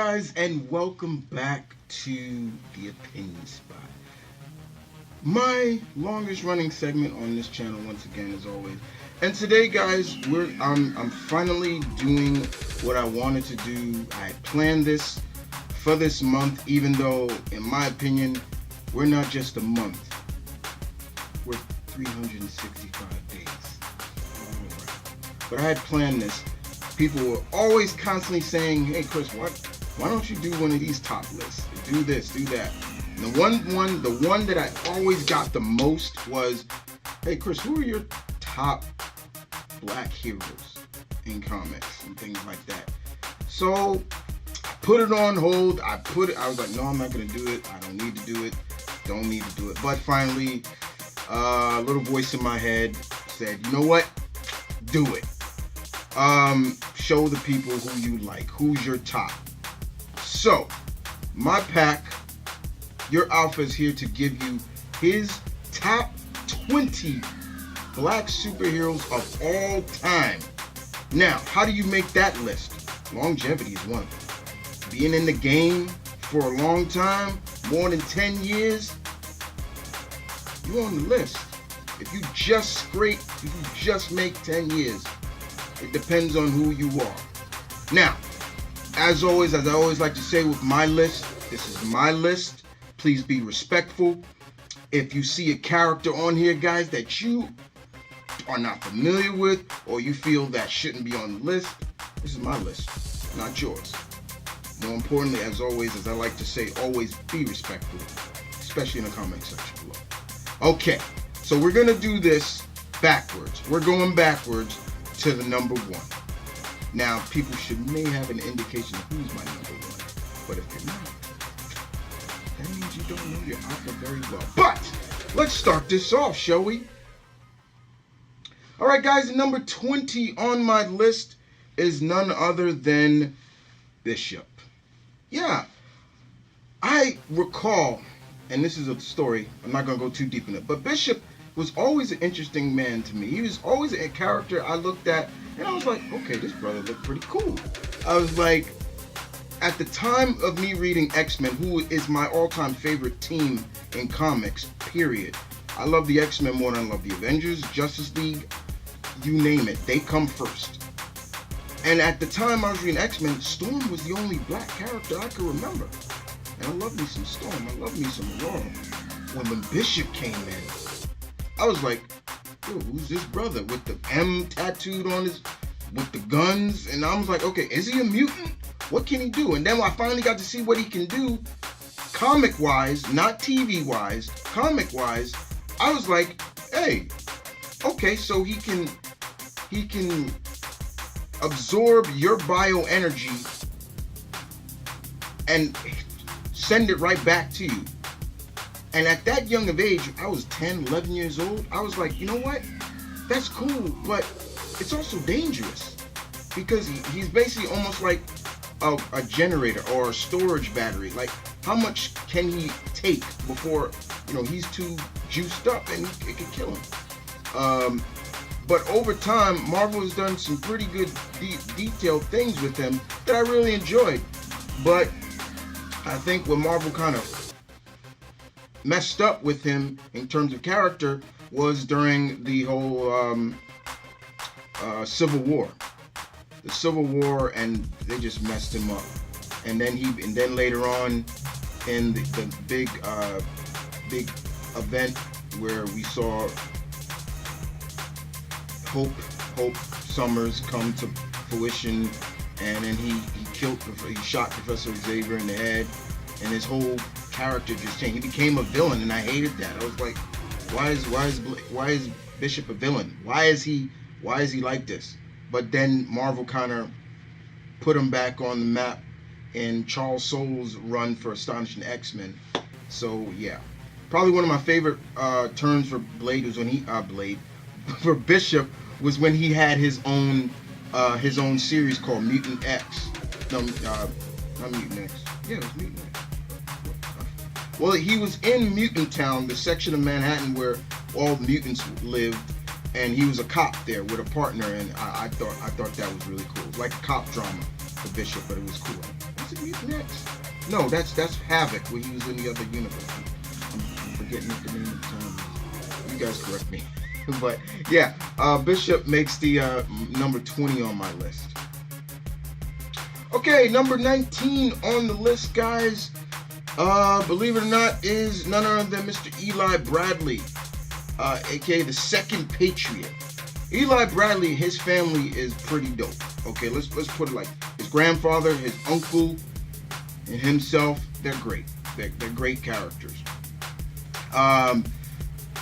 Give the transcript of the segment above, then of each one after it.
guys, and welcome back to the Opinion Spot. My longest running segment on this channel once again as always. And today guys, I'm finally doing what I wanted to do. I planned this for this month, even though in my opinion, we're not just a month. We're 365 days. But I had planned this. People were always constantly saying, "Hey Chris, why don't you do one of these top lists? Do this, do that." And the one that I always got the most was, "Hey Chris, who are your top black heroes in comics and things like that?" So I put it on hold. I was like, "No, I'm not gonna do it. I don't need to do it. Don't need to do it." But finally, a little voice in my head said, "You know what? Do it. Show the people who you like. Who's your top?" So, my pack, your Alpha, is here to give you his top 20 black superheroes of all time. Now, how do you make that list? Longevity is one. Being in the game for a long time, more than 10 years, you're on the list. If you just make 10 years, it depends on who you are. Now, as I always like to say with my list, this is my list. Please be respectful. If you see a character on here, guys, that you are not familiar with or you feel that shouldn't be on the list, this is my list, not yours. More importantly, as always, as I like to say, always be respectful, especially in the comment section below. Okay, so we're going to do this backwards. We're going backwards to the number one. Now, people may have an indication of who's my number one, but if you're not, that means you don't know your Alpha very well. But let's start this off, shall we? All right, guys, number 20 on my list is none other than Bishop. Yeah, I recall, and this is a story, I'm not going to go too deep in it, but Bishop was always an interesting man to me. He was always a character I looked at, and I was like, okay, this brother looked pretty cool. I was like, at the time of me reading X-Men, who is my all-time favorite team in comics, period. I love the X-Men more than I love the Avengers, Justice League, you name it. They come first. And at the time I was reading X-Men, Storm was the only black character I could remember. And I love me some Storm. I love me some Aurora. When Bishop came in, I was like, yo, who's this brother with the M tattooed on with the guns? And I was like, okay, is he a mutant? What can he do? And then I finally got to see what he can do comic-wise, not TV-wise, comic-wise. I was like, hey, okay, so he can absorb your bioenergy and send it right back to you. And at that young of age, I was 10, 11 years old, I was like, you know what? That's cool, but it's also dangerous. Because he's basically almost like a generator or a storage battery. Like, how much can he take before, he's too juiced up and it could kill him? But over time, Marvel has done some pretty good detailed things with him that I really enjoyed. But I think what Marvel kind of messed up with him in terms of character was during the whole Civil War. The Civil War, and they just messed him up. And then later on in the big event where we saw Hope Summers come to fruition, and then he shot Professor Xavier in the head, and his whole character just changed. He became a villain, and I hated that. I was like, why is Bishop a villain? Why is he like this? But then Marvel kind of put him back on the map in Charles Soule's run for Astonishing X-Men. So yeah, probably one of my favorite turns for Blade was when for Bishop was when he had his own series called Mutant X. No, not Mutant X. Yeah, it was Mutant X. Well, he was in Mutant Town, the section of Manhattan where all the mutants lived, and he was a cop there with a partner, and I thought that was really cool. It was like a cop drama for Bishop, but it was cool. Was it Mutant X? No, that's Havoc when he was in the other universe. I'm forgetting what the name of the time is. You guys correct me. But yeah, Bishop makes the number 20 on my list. Okay, number 19 on the list, guys. Believe it or not, is none other than Mr. Eli Bradley, aka the Second Patriot. Eli Bradley, his family is pretty dope. Okay, let's put it like his grandfather, his uncle, and himself. They're great. They're great characters.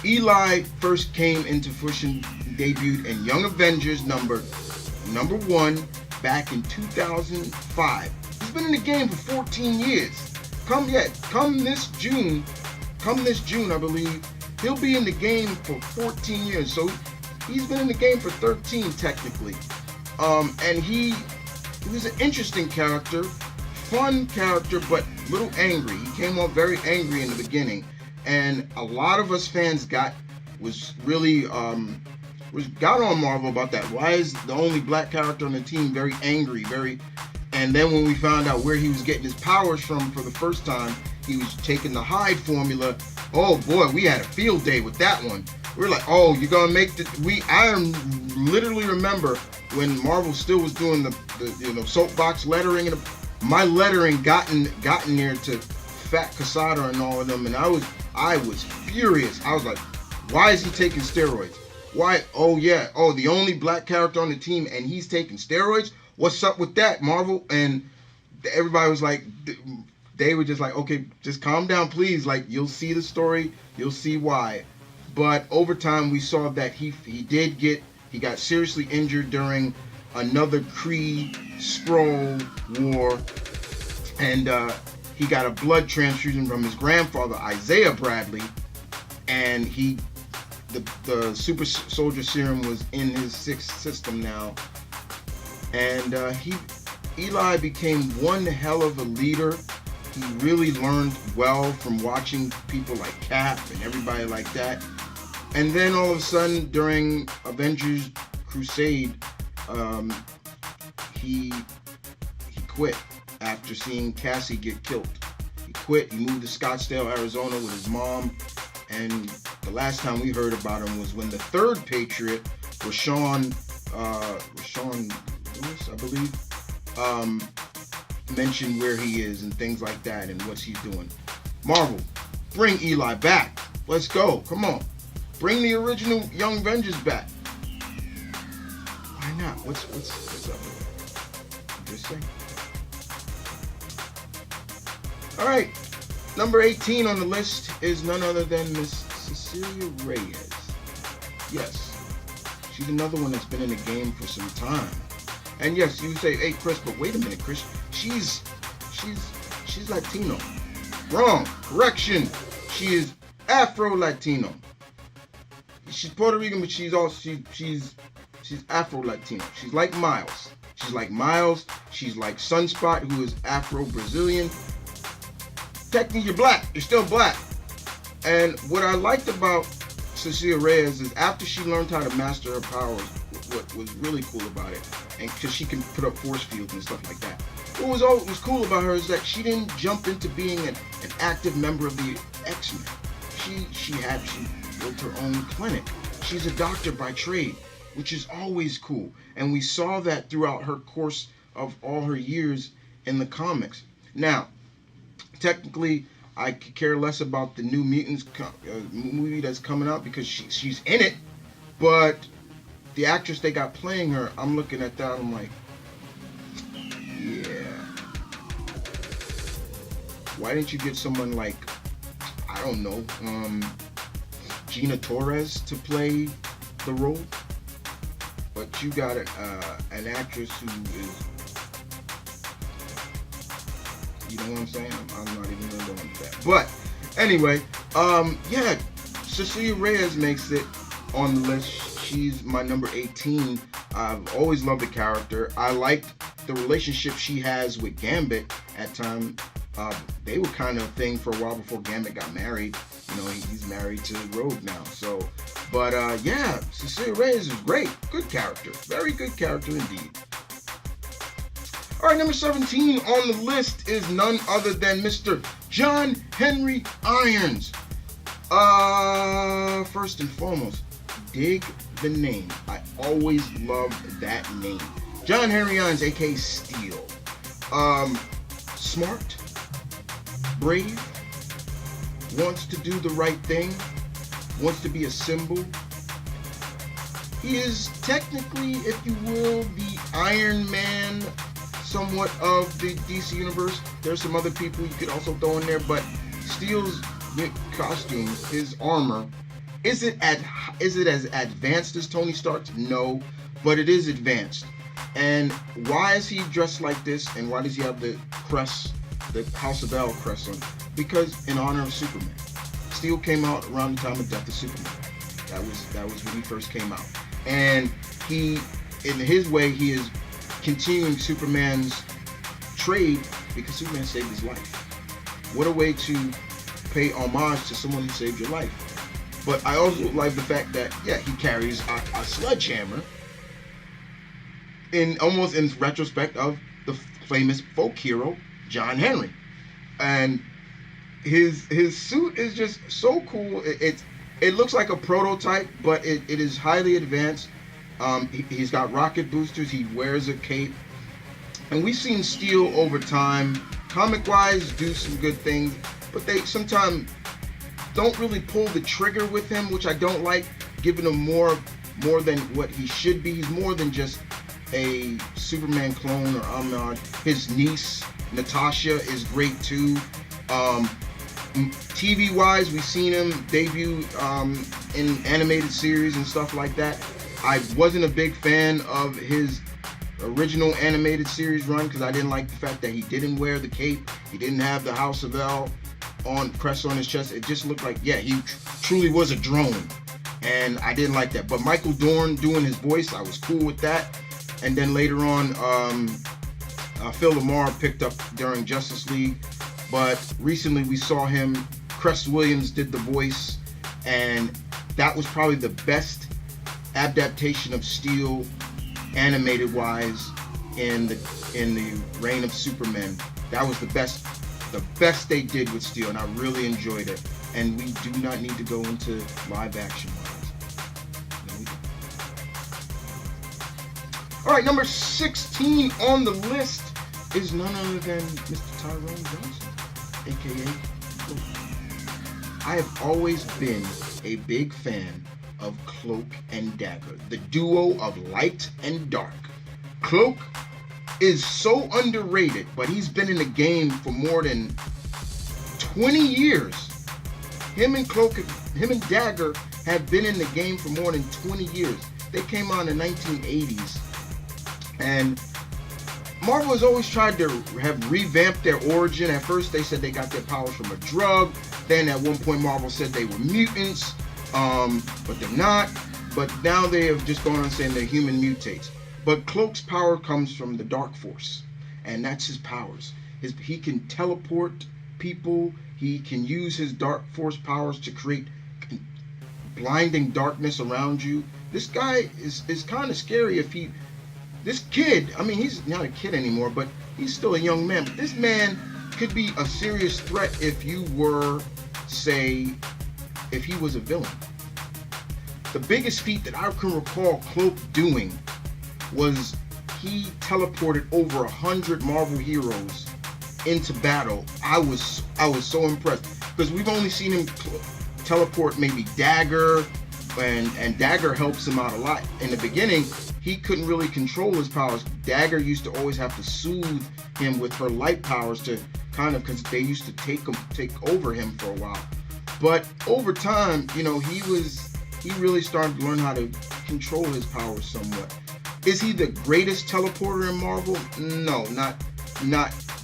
Eli first came into fruition, debuted in Young Avengers number 1 back in 2005. He's been in the game for 14 years. Come this June, I believe, he'll be in the game for 14 years. So he's been in the game for 13 technically. And he was an interesting character, fun character, but a little angry. He came off very angry in the beginning. And a lot of us fans got on Marvel about that. Why is the only black character on the team very angry, and then when we found out where he was getting his powers from for the first time, he was taking the Hyde formula. Oh boy, we had a field day with that one. We were like, oh, you're gonna make I literally remember when Marvel still was doing the soapbox lettering, and my lettering gotten near to Fat Casada and all of them, and I was furious. I was like, why is he taking steroids? Why? Oh yeah. Oh, the only black character on the team, and he's taking steroids? What's up with that, Marvel? And everybody was like, they were just like, okay, just calm down, please. Like, you'll see the story, you'll see why. But over time, we saw that he got seriously injured during another Kree Skrull war, and he got a blood transfusion from his grandfather, Isaiah Bradley, and the super soldier serum was in his sixth system now. And Eli became one hell of a leader. He really learned well from watching people like Cap and everybody like that. And then all of a sudden, during Avengers Crusade, he quit after seeing Cassie get killed. He quit. He moved to Scottsdale, Arizona with his mom. And the last time we heard about him was when the third Patriot, Rashawn Lewis, I believe, mentioned where he is and things like that and what he's doing. Marvel, bring Eli back. Let's go. Come on. Bring the original Young Avengers back. Why not? What's up? Just saying. All right. Number 18 on the list is none other than Miss Cecilia Reyes. Yes, she's another one that's been in the game for some time. And yes, you say, hey Chris, but wait a minute, Chris, she's Latino. Wrong. Correction. She is Afro-Latino. She's Puerto Rican, but she's Afro-Latino. She's like Miles. She's like Sunspot, who is Afro-Brazilian. Technically, you're black. You're still black. And what I liked about Cecilia Reyes is after she learned how to master her powers, what was really cool about it, and because she can put up force fields and stuff like that. What was cool about her is that she didn't jump into being an active member of the X-Men. She built her own clinic. She's a doctor by trade, which is always cool. And we saw that throughout her course of all her years in the comics. Now, technically, I could care less about the New Mutants movie that's coming out because she's in it, but the actress they got playing her, I'm looking at that, I'm like, yeah. Why didn't you get someone like, I don't know, Gina Torres to play the role? But you got an actress who is, you know what I'm saying? I'm not even going to go into that. But anyway, yeah, Cecilia Reyes makes it on the list. She's my number 18. I've always loved the character. I liked the relationship she has with Gambit at time. They were kind of a thing for a while before Gambit got married. You know, he's married to Rogue now. So, but yeah, Cecilia Reyes is great. Good character. Very good character indeed. All right, number 17 on the list is none other than Mr. John Henry Irons. First and foremost, dig the name. I always love that name. John Henry Irons, aka Steel. Smart, brave, wants to do the right thing, wants to be a symbol. He is technically, if you will, the Iron Man somewhat of the DC universe. There's some other people you could also throw in there, but Steel's costume, his armor, is it as advanced as Tony Stark's? No, but it is advanced. And why is he dressed like this, and why does he have the crest, the House of L crest on? Because in honor of Superman. Steel came out around the time of Death of Superman. That was when he first came out. And he, in his way, he is continuing Superman's trade because Superman saved his life. What a way to pay homage to someone who saved your life. But I also like the fact that, yeah, he carries a sledgehammer in almost in retrospect of the famous folk hero, John Henry. And his suit is just so cool. It looks like a prototype, but it is highly advanced. He's got rocket boosters. He wears a cape. And we've seen Steel over time, comic-wise, do some good things, but they sometimes don't really pull the trigger with him, which I don't like, giving him more than what he should be. He's more than just a Superman clone or homage. His niece, Natasha, is great too. TV-wise, we've seen him debut in animated series and stuff like that. I wasn't a big fan of his original animated series run because I didn't like the fact that he didn't wear the cape. He didn't have the House of L crest on his chest. It just looked like, yeah, he truly was a drone. And I didn't like that. But Michael Dorn doing his voice, I was cool with that. And then later on, Phil LaMarr picked up during Justice League. But recently we saw him, Cress Williams did the voice, and that was probably the best adaptation of Steel, animated wise, in the reign of Superman. That was the best they did with Steel, and I really enjoyed it. And we do not need to go into live action wise. No, we don't. All right, number 16 on the list is none other than Mr. Tyrone Johnson, aka Cloak. I have always been a big fan of Cloak and Dagger, the duo of light and dark. Cloak is so underrated, but he's been in the game for more than 20 years. Him and Dagger have been in the game for more than 20 years. They came out in the 1980s, and Marvel has always tried to have revamped their origin. At first, they said they got their powers from a drug. Then at one point, Marvel said they were mutants, but they're not. But now they have just gone on saying they're human mutates. But Cloak's power comes from the Dark Force, and that's his powers. He can teleport people. He can use his Dark Force powers to create blinding darkness around you. This guy is kind of scary if he... This kid, I mean, he's not a kid anymore, but he's still a young man. But this man could be a serious threat if you were, say, if he was a villain. The biggest feat that I can recall Cloak doing was he teleported over 100 Marvel heroes into battle. I was so impressed because we've only seen him teleport maybe Dagger, and Dagger helps him out a lot. In the beginning, he couldn't really control his powers. Dagger used to always have to soothe him with her light powers to kind of, because they used to take over him for a while. But over time, you know, he really started to learn how to control his powers somewhat. Is he the greatest teleporter in Marvel? No, not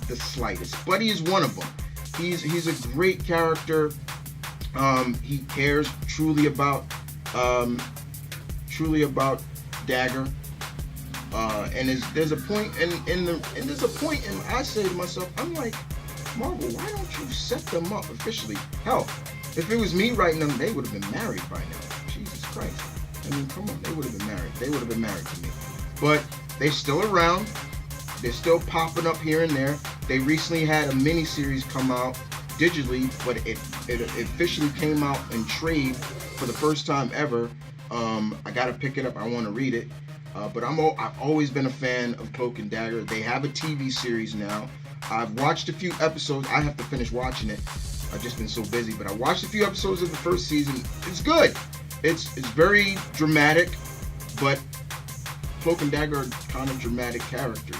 the slightest. But he is one of them. He's a great character. He cares truly about Dagger. And there's a point and I say to myself, I'm like, Marvel, why don't you set them up officially? Hell, if it was me writing them, they would have been married by now. Jesus Christ. I mean, come on, they would have been married. They would have been married to me. But they're still around. They're still popping up here and there. They recently had a mini series come out digitally, but it officially came out in trade for the first time ever. I gotta pick it up. I want to read it. But I've always been a fan of Cloak and Dagger. They have a TV series now. I've watched a few episodes. I have to finish watching it. I've just been so busy. But I watched a few episodes of the first season. It's good. It's very dramatic, but Cloak and Dagger are kind of dramatic characters.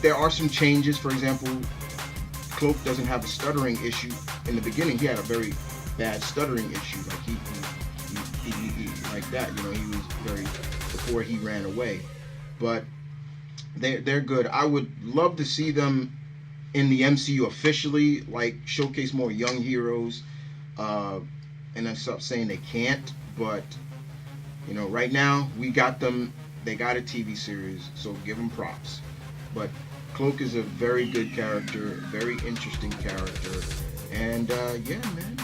There are some changes. For example, Cloak doesn't have a stuttering issue. In the beginning, he had a very bad stuttering issue. Like he like that. You know, he was very before he ran away. But they're good. I would love to see them in the MCU officially, like showcase more young heroes. And I stop saying they can't, but you know, right now we got them. They got a TV series, so give them props. But Cloak is a very good character, very interesting character, and yeah, man,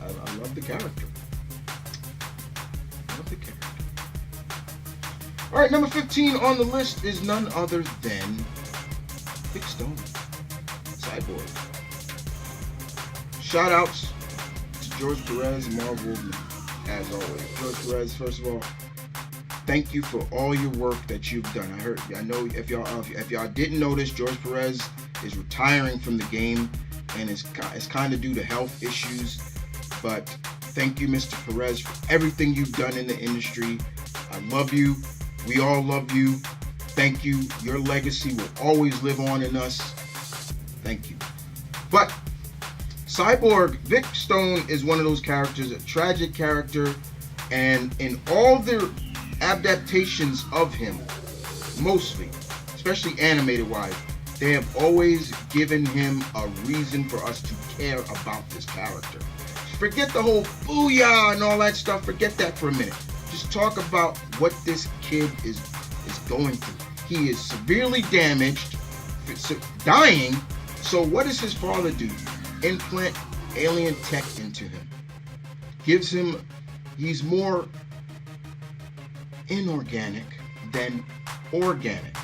I love the character. Love the character. All right, number 15 on the list is none other than Vic Stone, Cyborg. Shout outs to George Perez and Marv Wolfman, as always. George Perez, first of all, thank you for all your work that you've done. I know if y'all didn't notice, George Perez is retiring from the game, and it's kind of due to health issues. But thank you, Mr. Perez, for everything you've done in the industry. I love you. We all love you. Thank you. Your legacy will always live on in us. Thank you. But Cyborg, Vic Stone is one of those characters, a tragic character, and in all their adaptations of him, mostly, especially animated-wise, they have always given him a reason for us to care about this character. Forget the whole booyah and all that stuff. Forget that for a minute. Just talk about what this kid is going through. He is severely damaged, dying. So what does his father do? Implant alien tech into him. Gives him, he's more inorganic than organic.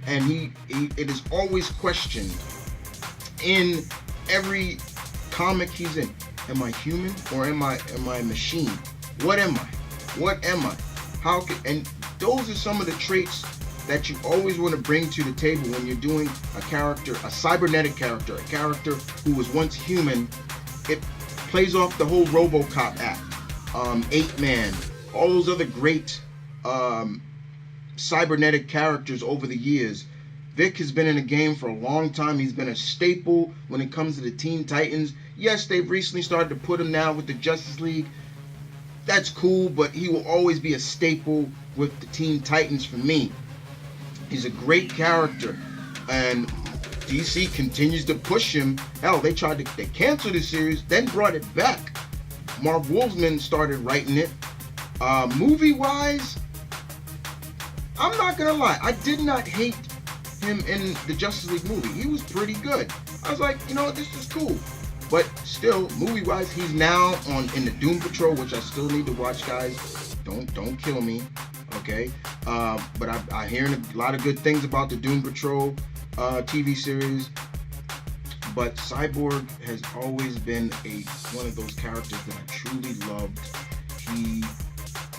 And it is always questioned in every comic he's in. Am I human or am I a machine? What am I? What am I? How can, and those are some of the traits that you always want to bring to the table when you're doing a character, a cybernetic character, a character who was once human. It plays off the whole RoboCop act, 8-Man, all those other great cybernetic characters over the years. Vic has been in the game for a long time. He's been a staple when it comes to the Teen Titans. Yes, they've recently started to put him now with the Justice League. That's cool, but he will always be a staple with the Teen Titans for me. He's a great character, and DC continues to push him. Hell, they canceled the series, then brought it back. Marv Wolfman started writing it. Movie-wise, I'm not gonna lie, I did not hate him in the Justice League movie. He was pretty good. I was like, you know what, this is cool. But still, movie-wise, he's now in the Doom Patrol, which I still need to watch, guys. Don't kill me, okay? But I'm hearing a lot of good things about the Doom Patrol TV series. But Cyborg has always been one of those characters that I truly loved.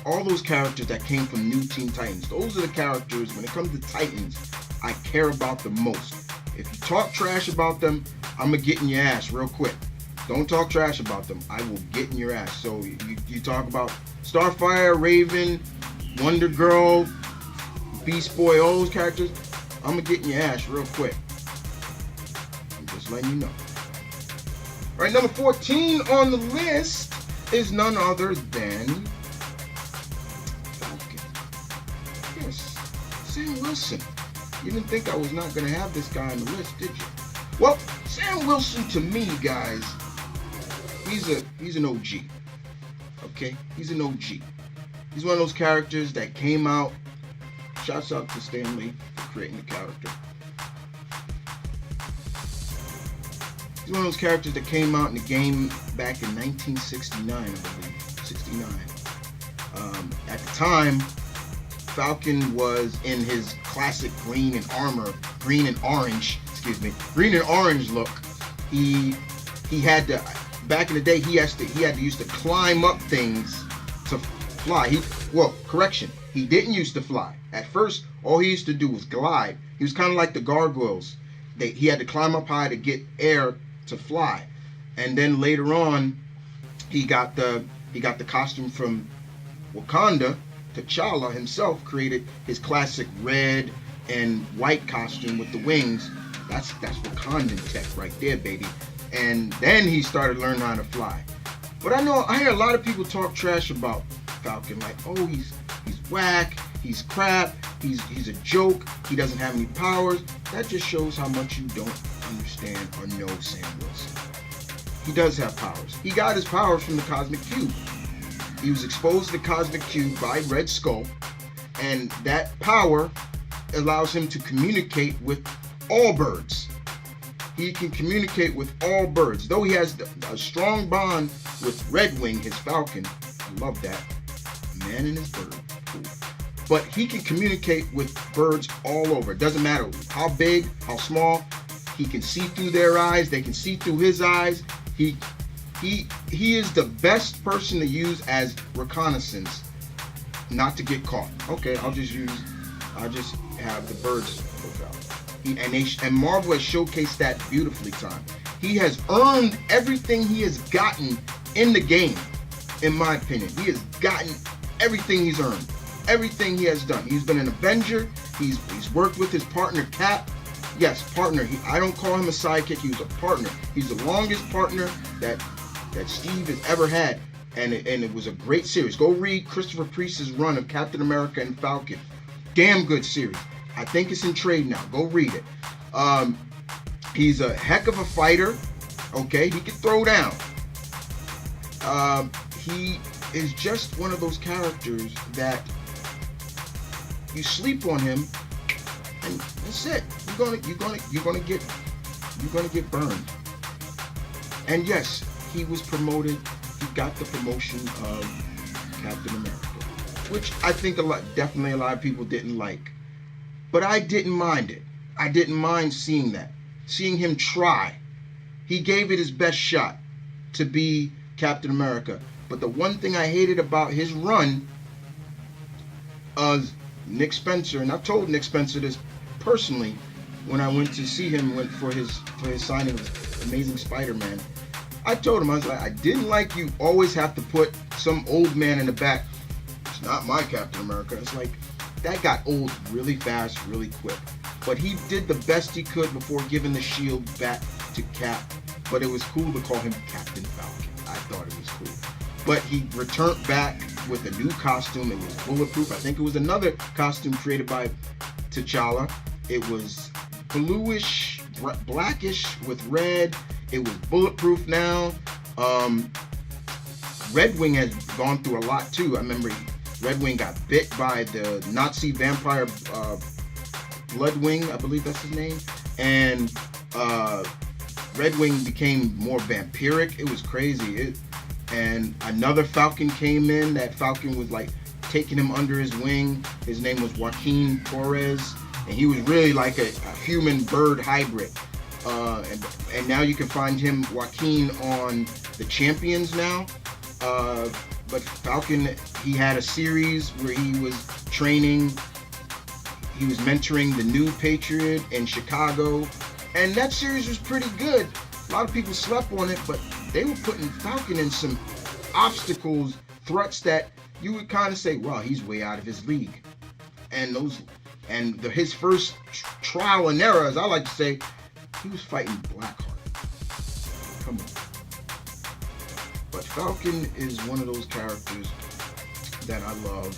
All those characters that came from New Teen Titans, those are the characters, when it comes to Titans, I care about the most. If you talk trash about them, I'm going to get in your ass real quick. Don't talk trash about them. I will get in your ass. So you talk about Starfire, Raven, Wonder Girl, Beast Boy, all those characters, I'm going to get in your ass real quick. I'm just letting you know. All right, number 14 on the list is none other than Falcon. Yes, Sam Wilson. You didn't think I was not going to have this guy on the list, did you? Well, Sam Wilson, to me, guys, he's an OG. Okay? He's an OG. He's one of those characters that came out. Shouts out to Stan Lee for creating the character. He's one of those characters that came out in the game back in 1969, I believe. 69. At the time, Falcon was in his classic green and orange, green and orange look. He had to, back in the day, he had to used to climb up things to fly. He didn't used to fly. At first, all he used to do was glide. He was kind of like the gargoyles. He had to climb up high to get air to fly. And then later on, he got the costume from Wakanda. T'Challa himself created his classic red and white costume with the wings. That's Wakandan tech right there, baby. And then he started learning how to fly. But I hear a lot of people talk trash about Falcon, like, oh, he's whack, he's crap, he's a joke, he doesn't have any powers. That just shows how much you don't understand or know Sam Wilson. He does have powers. He got his powers from the Cosmic Cube. He was exposed to the Cosmic Cube by Red Skull, and that power allows him to communicate with all birds. He can communicate with all birds. Though he has a strong bond with Redwing, his falcon. I love that. Man and his bird. Cool. But he can communicate with birds all over. It doesn't matter how big, how small. He can see through their eyes. They can see through his eyes. He is the best person to use as reconnaissance, not to get caught. Okay, I'll just have the birds look out. And Marvel has showcased that beautifully, Tom. He has earned everything he has gotten in the game, in my opinion. He has gotten everything he's earned, everything he has done. He's been an Avenger. He's worked with his partner Cap. Yes, partner. I don't call him a sidekick. He was a partner. He's the longest partner that Steve has ever had, and it was a great series. Go read Christopher Priest's run of Captain America and Falcon. Damn good series. I think it's in trade now. Go read it. He's a heck of a fighter. Okay, he can throw down. He is just one of those characters that you sleep on him, and that's it. You're gonna get burned. And yes, he was promoted. He got the promotion of Captain America, which I think definitely a lot of people didn't like. But I didn't mind it. I didn't mind seeing that. Seeing him try. He gave it his best shot to be Captain America. But the one thing I hated about his run, Nick Spencer, and I've told Nick Spencer this personally when I went to see him for his signing of Amazing Spider-Man. I told him, I was like, I didn't like you always have to put some old man in the back. It's not my Captain America. It's like, that got old really fast, really quick. But he did the best he could before giving the shield back to Cap. But it was cool to call him Captain Falcon. I thought it was cool. But he returned back with a new costume. It was bulletproof. I think it was another costume created by T'Challa. It was bluish, blackish with red. It was bulletproof now. Redwing has gone through a lot too. I remember Redwing got bit by the Nazi vampire Bloodwing, I believe that's his name. And Redwing became more vampiric. It was crazy. And another Falcon came in. That Falcon was like taking him under his wing. His name was Joaquin Torres. And he was really like a human bird hybrid. And now you can find him, Joaquin, on the Champions now. But Falcon, he had a series where he was training, he was mentoring the new Patriot in Chicago, and that series was pretty good. A lot of people slept on it, but they were putting Falcon in some obstacles, threats that you would kind of say, wow, he's way out of his league. And his first trial and error, as I like to say, he was fighting Blackheart. Come on. But Falcon is one of those characters that I love.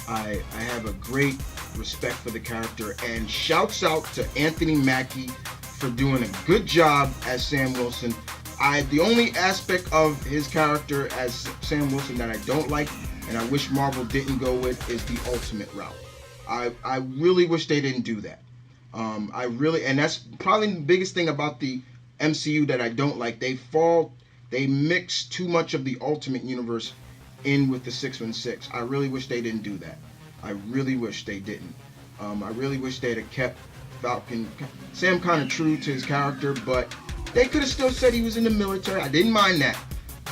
I have a great respect for the character, and shouts out to Anthony Mackie for doing a good job as Sam Wilson. The only aspect of his character as Sam Wilson that I don't like, and I wish Marvel didn't go with, is the ultimate route. I really wish they didn't do that. And that's probably the biggest thing about the MCU that I don't like. They mix too much of the Ultimate Universe in with the 616. I really wish they didn't do that. I really wish they didn't. I really wish they'd have kept Falcon Sam kind of true to his character, but they could have still said he was in the military. I didn't mind that,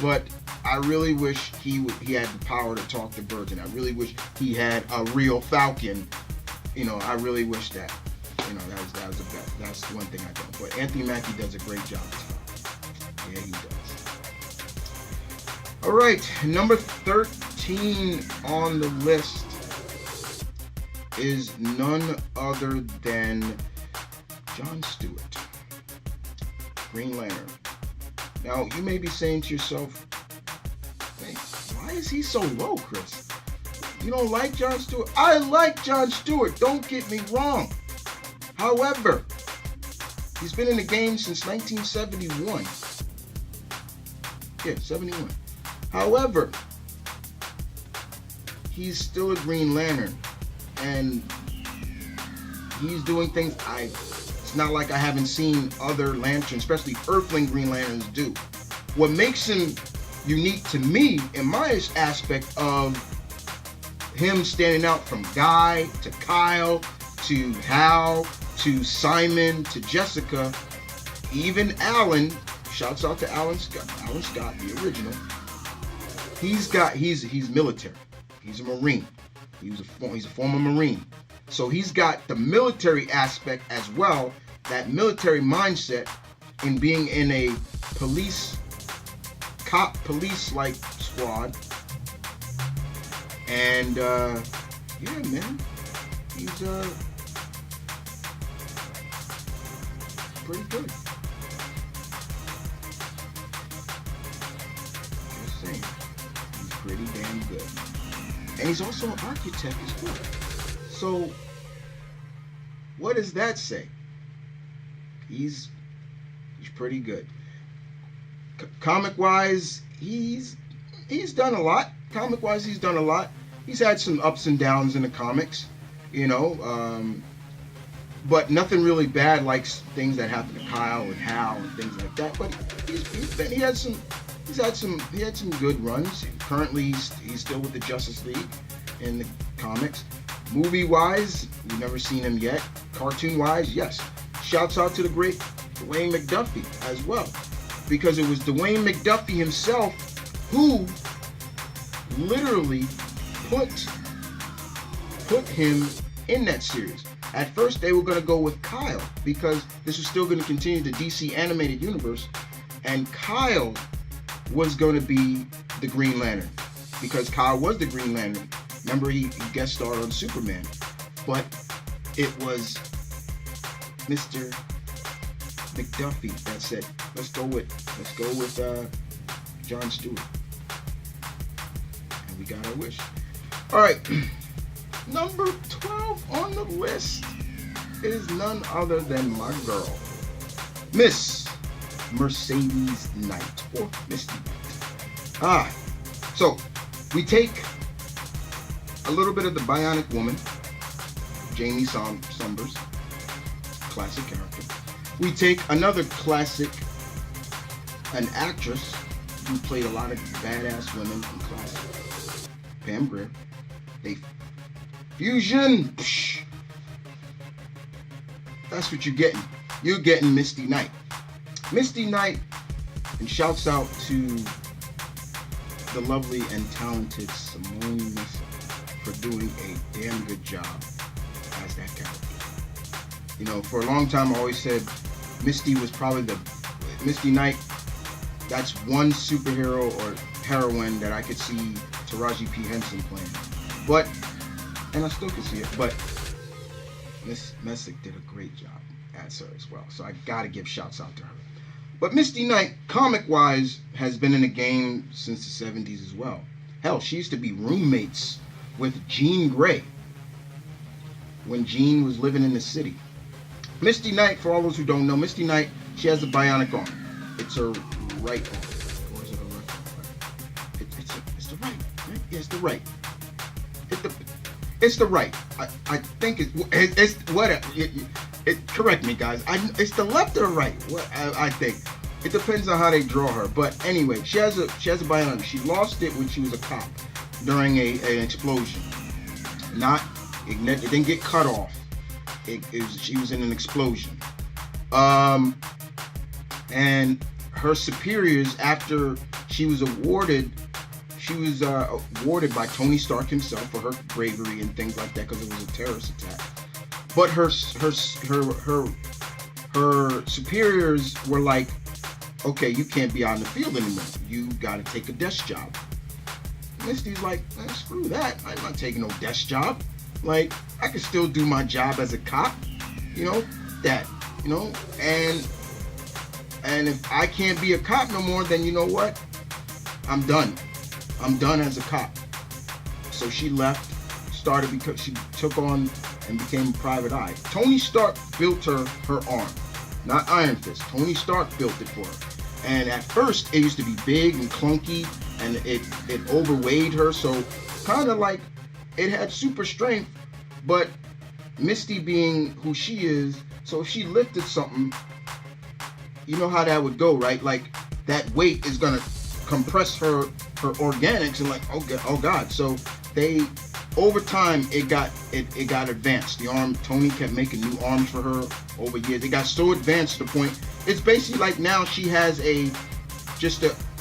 but I really wish he had the power to talk to birds, and I really wish he had a real Falcon. I really wish that. That was the best. That's one thing I don't. But Anthony Mackie does a great job. Yeah, he does. All right, number 13 on the list is none other than Jon Stewart, Green Lantern. Now, you may be saying to yourself, hey, why is he so low, Chris? You don't like Jon Stewart? I like Jon Stewart, don't get me wrong. However, he's been in the game since 1971. Yeah, 71. However, he's still a Green Lantern, and he's doing things it's not like I haven't seen other Lanterns, especially Earthling Green Lanterns, do. What makes him unique to me, in my aspect of him standing out from Guy to Kyle to Hal to Simon to Jessica, even Alan, shouts out to Alan Scott, the original. He's military. He's a Marine. He's a former Marine. So he's got the military aspect as well, that military mindset in being in a police-like squad. And, yeah, man, he's, pretty good. Just saying, he's pretty damn good. And he's also an architect as well. So, what does that say? He's pretty good. Comic-wise, he's done a lot. Comic-wise, he's done a lot. He's had some ups and downs in the comics, but nothing really bad like things that happened to Kyle and Hal and things like that. But he had some good runs. Currently, he's still with the Justice League in the comics. Movie-wise, we've never seen him yet. Cartoon-wise, yes. Shouts out to the great Dwayne McDuffie as well, because it was Dwayne McDuffie himself who literally put him in that series. At first, they were going to go with Kyle because this was still going to continue the DC animated universe, and Kyle was going to be the Green Lantern because Kyle was the Green Lantern. Remember, he guest starred on Superman, but it was Mr. McDuffie that said, let's go with Jon Stewart, and we got our wish. All right, number 12 on the list is none other than my girl, Miss Mercedes Knight, or Misty Knight. So we take a little bit of the Bionic Woman, Jamie Sombers, classic character. We take another classic, an actress who played a lot of badass women in classic, Pam Grier. They fusion. Psh, that's what you're getting. You're getting Misty Knight. Misty Knight, and shouts out to the lovely and talented Simone Missa for doing a damn good job as that character. For a long time I always said Misty was probably Misty Knight, that's one superhero or heroine that I could see Taraji P. Henson playing. And I still can see it, but Miss Messick did a great job as her as well. So I gotta give shouts out to her. But Misty Knight, comic-wise, has been in the game since the 70s as well. Hell, she used to be roommates with Jean Grey when Jean was living in the city. Misty Knight, for all those who don't know, Misty Knight, she has a bionic arm. It's her right arm. Or is it her left arm? It's the right, right? Yeah, it's the right. It's the right. I think it's whatever. Correct me, guys. It's the left or the right. I think it depends on how they draw her. But anyway, she has a bionic. She lost it when she was a cop during an explosion. Not it didn't get cut off. She was in an explosion. Um, and her superiors, after she was awarded, awarded by Tony Stark himself for her bravery and things like that because it was a terrorist attack. But her superiors were like, okay, you can't be out in the field anymore. You got to take a desk job. Misty's like, screw that. I'm not taking no desk job. Like, I can still do my job as a cop. That. And if I can't be a cop no more, then you know what? I'm done. I'm done as a cop. So she left, started because she took on and became a private eye. Tony Stark built her arm, not Iron Fist. Tony Stark built it for her. And at first, it used to be big and clunky, and it overweighed her. So kind of like it had super strength, but Misty being who she is, so if she lifted something, you know how that would go, right? Like that weight is gonna compress her organics and like, oh god. So they, over time, it got advanced. The arm, Tony kept making new arms for her over years. It got so advanced to the point, it's basically like now she has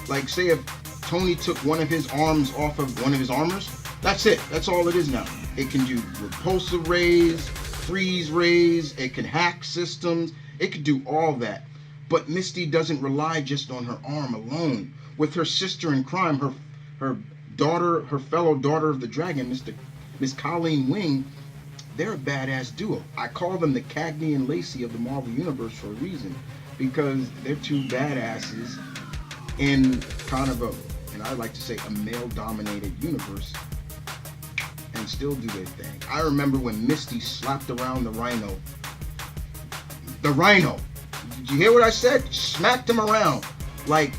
like say if Tony took one of his arms off of one of his armors, that's it. That's all it is now. It can do repulsive rays, freeze rays, it can hack systems, it can do all that. But Misty doesn't rely just on her arm alone. With her sister in crime, her daughter, her fellow daughter of the dragon, Miss Colleen Wing, they're a badass duo. I call them the Cagney and Lacey of the Marvel Universe for a reason, because they're two badasses in kind of and I like to say, a male-dominated universe, and still do their thing. I remember when Misty slapped around the Rhino. The Rhino. Did you hear what I said? Smacked him around. Like,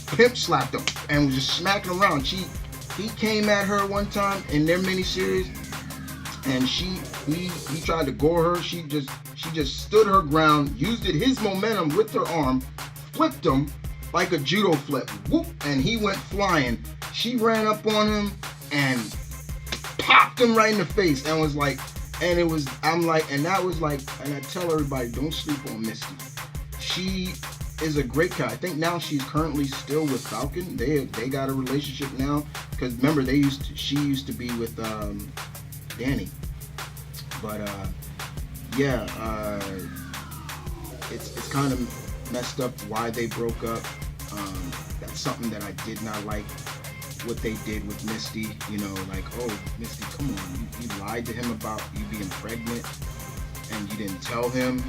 pimp slapped him and was just smacking around. He came at her one time in their miniseries, and he tried to gore her. She just stood her ground, used his momentum with her arm, flipped him like a judo flip, whoop, and he went flying. She ran up on him and popped him right in the face, and was like, and that was like, and I tell everybody, don't sleep on Misty. She is a great guy. I think now she's currently still with Falcon. They got a relationship now, because remember she used to be with Danny. But it's kind of messed up why they broke up. That's something that I did not like, what they did with Misty. Like, oh, Misty, come on, you lied to him about you being pregnant and you didn't tell him.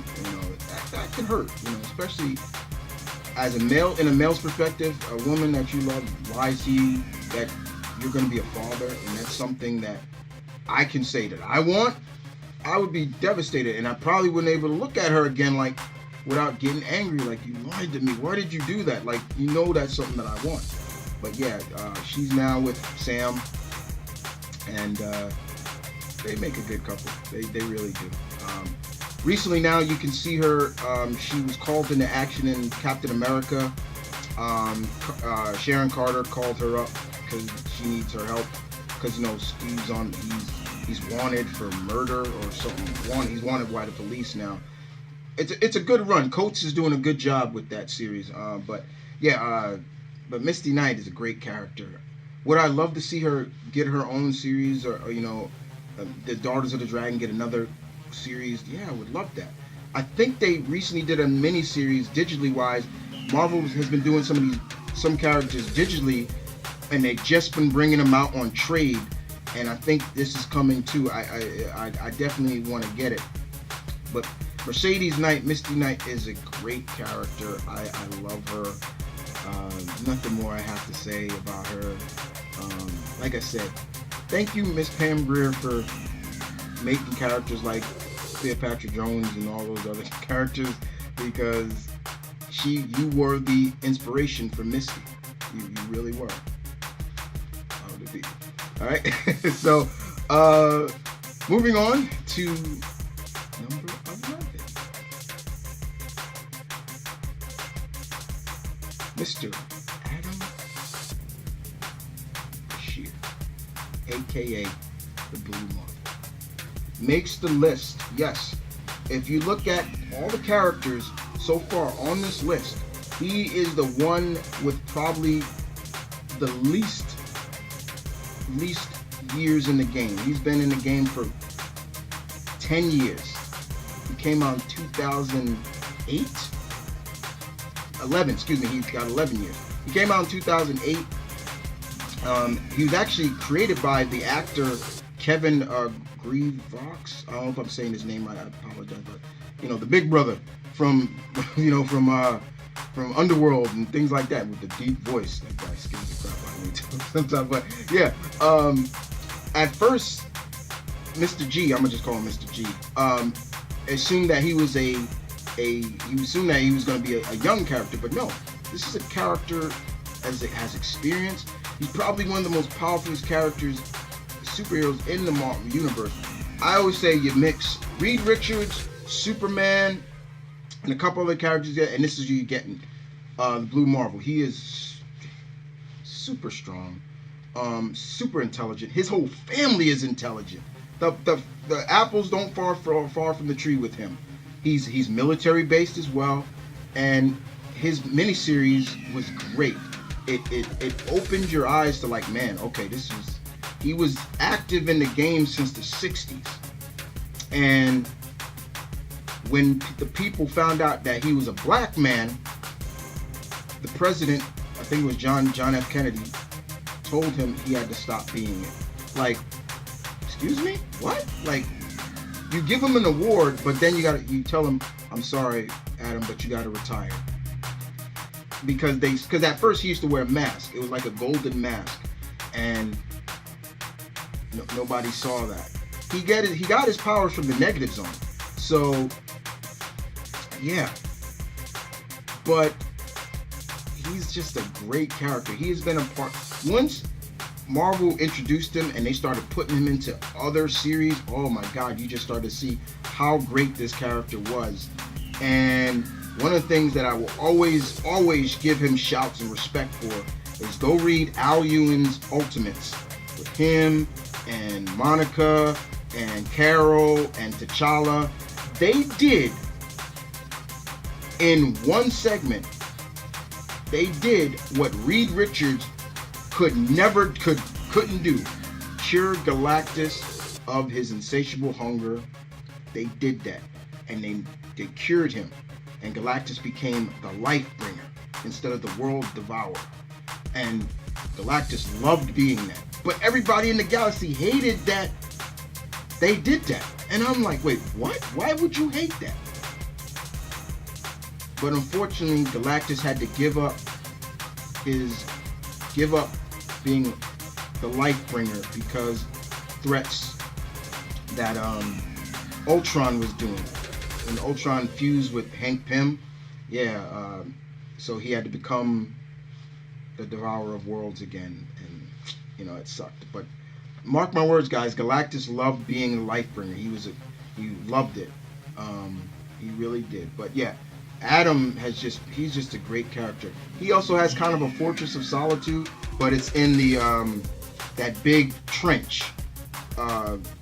That can hurt, especially as a male, in a male's perspective. A woman that you love lies to you that you're going to be a father, and that's something that I can say that I want. I would be devastated, and I probably wouldn't be able to look at her again, like, without getting angry, like, you lied to me, why did you do that? Like, that's something that I want. But yeah, she's now with Sam, and they make a good couple. They really do. Recently now, you can see her, she was called into action in Captain America. Sharon Carter called her up because she needs her help, because he's wanted for murder or something. He's wanted by the police now. It's a good run. Coates is doing a good job with that series. But Misty Knight is a great character. Would I love to see her get her own series, or the Daughters of the Dragon get another series? Yeah, I would love that. I think they recently did a mini series digitally wise. Marvel has been doing some characters digitally, and they've just been bringing them out on trade. And I think this is coming too. I definitely want to get it. But Mercedes Knight, Misty Knight, is a great character. I love her. Nothing more I have to say about her. Like I said, thank you, Miss Pam Grier, for making characters like Cleopatra Jones and all those other characters, because you were the inspiration for Misty. You really were. All right. So, moving on to number 11. Mr. Adam Shear, aka the Blue Marvel. Makes the list, yes. If you look at all the characters so far on this list, he is the one with probably the least years in the game. He's been in the game for 10 years. He came out in 2008? 11, excuse me, he's got 11 years. He came out in 2008. He was actually created by the actor Kevin Greavox. I don't know if I'm saying his name right, I apologize, but you know, the big brother from from Underworld and things like that with the deep voice. That guy scares the crap out of me too sometimes. But yeah, at first, Mr. G, I'm gonna just call him Mr. G, assumed that he was he assumed that he was gonna be a young character, but no, this is a character as it has experience. He's probably one of the most powerful characters, superheroes in the Marvel universe. I always say you mix Reed Richards, Superman, and a couple other characters there, and this is you getting the Blue Marvel. He is super strong, super intelligent. His whole family is intelligent. The apples don't fall far from the tree with him. He's military based as well, and his miniseries was great. It opened your eyes to like, man, okay, he was active in the game since the 60s. And when the people found out that he was a black man, the president, I think it was John F. Kennedy, told him he had to stop being it. Like, excuse me? What? Like, you give him an award, but then you tell him, I'm sorry, Adam, but you gotta retire. Because at first he used to wear a mask. It was like a golden mask, and nobody saw that. He got his powers from the negative zone. So yeah, but he's just a great character. He has been a part. Once Marvel introduced him and they started putting him into other series, oh my God, you just started to see how great this character was. And one of the things that I will always give him shouts and respect for is go read Al Ewing's Ultimates with him and Monica and Carol and T'Challa. They did, in one segment, they did what Reed Richards couldn't do. Cure Galactus of his insatiable hunger. They did that, and they cured him, and Galactus became the life bringer instead of the world devourer. And Galactus loved being that, but everybody in the galaxy hated that they did that. And I'm like, wait, what? Why would you hate that? But unfortunately, Galactus had to give up being the life bringer because threats that Ultron was doing. When Ultron fused with Hank Pym, so he had to become the Devourer of Worlds again, and it sucked. But mark my words, guys, Galactus loved being the life bringer. He loved it. He really did. But yeah, Adam he's just a great character. He also has kind of a fortress of solitude, but it's in the that big trench.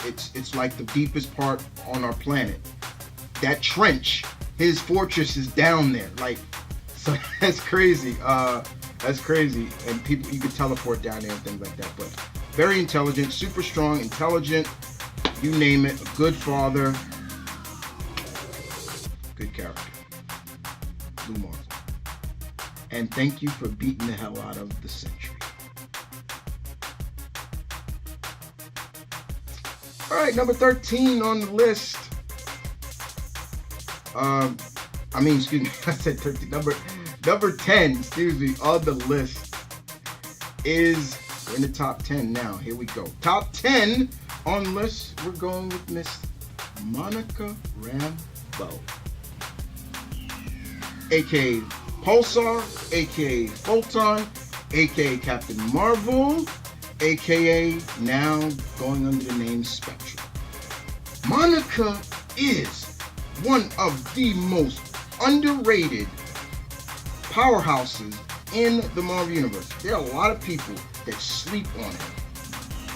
It's like the deepest part on our planet. That trench, his fortress is down there. Like, so that's crazy. That's crazy. And people, you could teleport down there and things like that. But very intelligent, super strong, intelligent, you name it. A good father. Good character. Blue Marvel. And thank you for beating the hell out of the Century. All right, number 13 on the list. Excuse me, I said 13. Number 10, excuse me, on the list is, we're in the top 10 now. Here we go. Top 10 on the list, we're going with Miss Monica Rambeau, aka Pulsar, aka Photon, aka Captain Marvel, aka now going under the name Spectrum. Monica is one of the most underrated powerhouses in the Marvel Universe. There are a lot of people that sleep on her.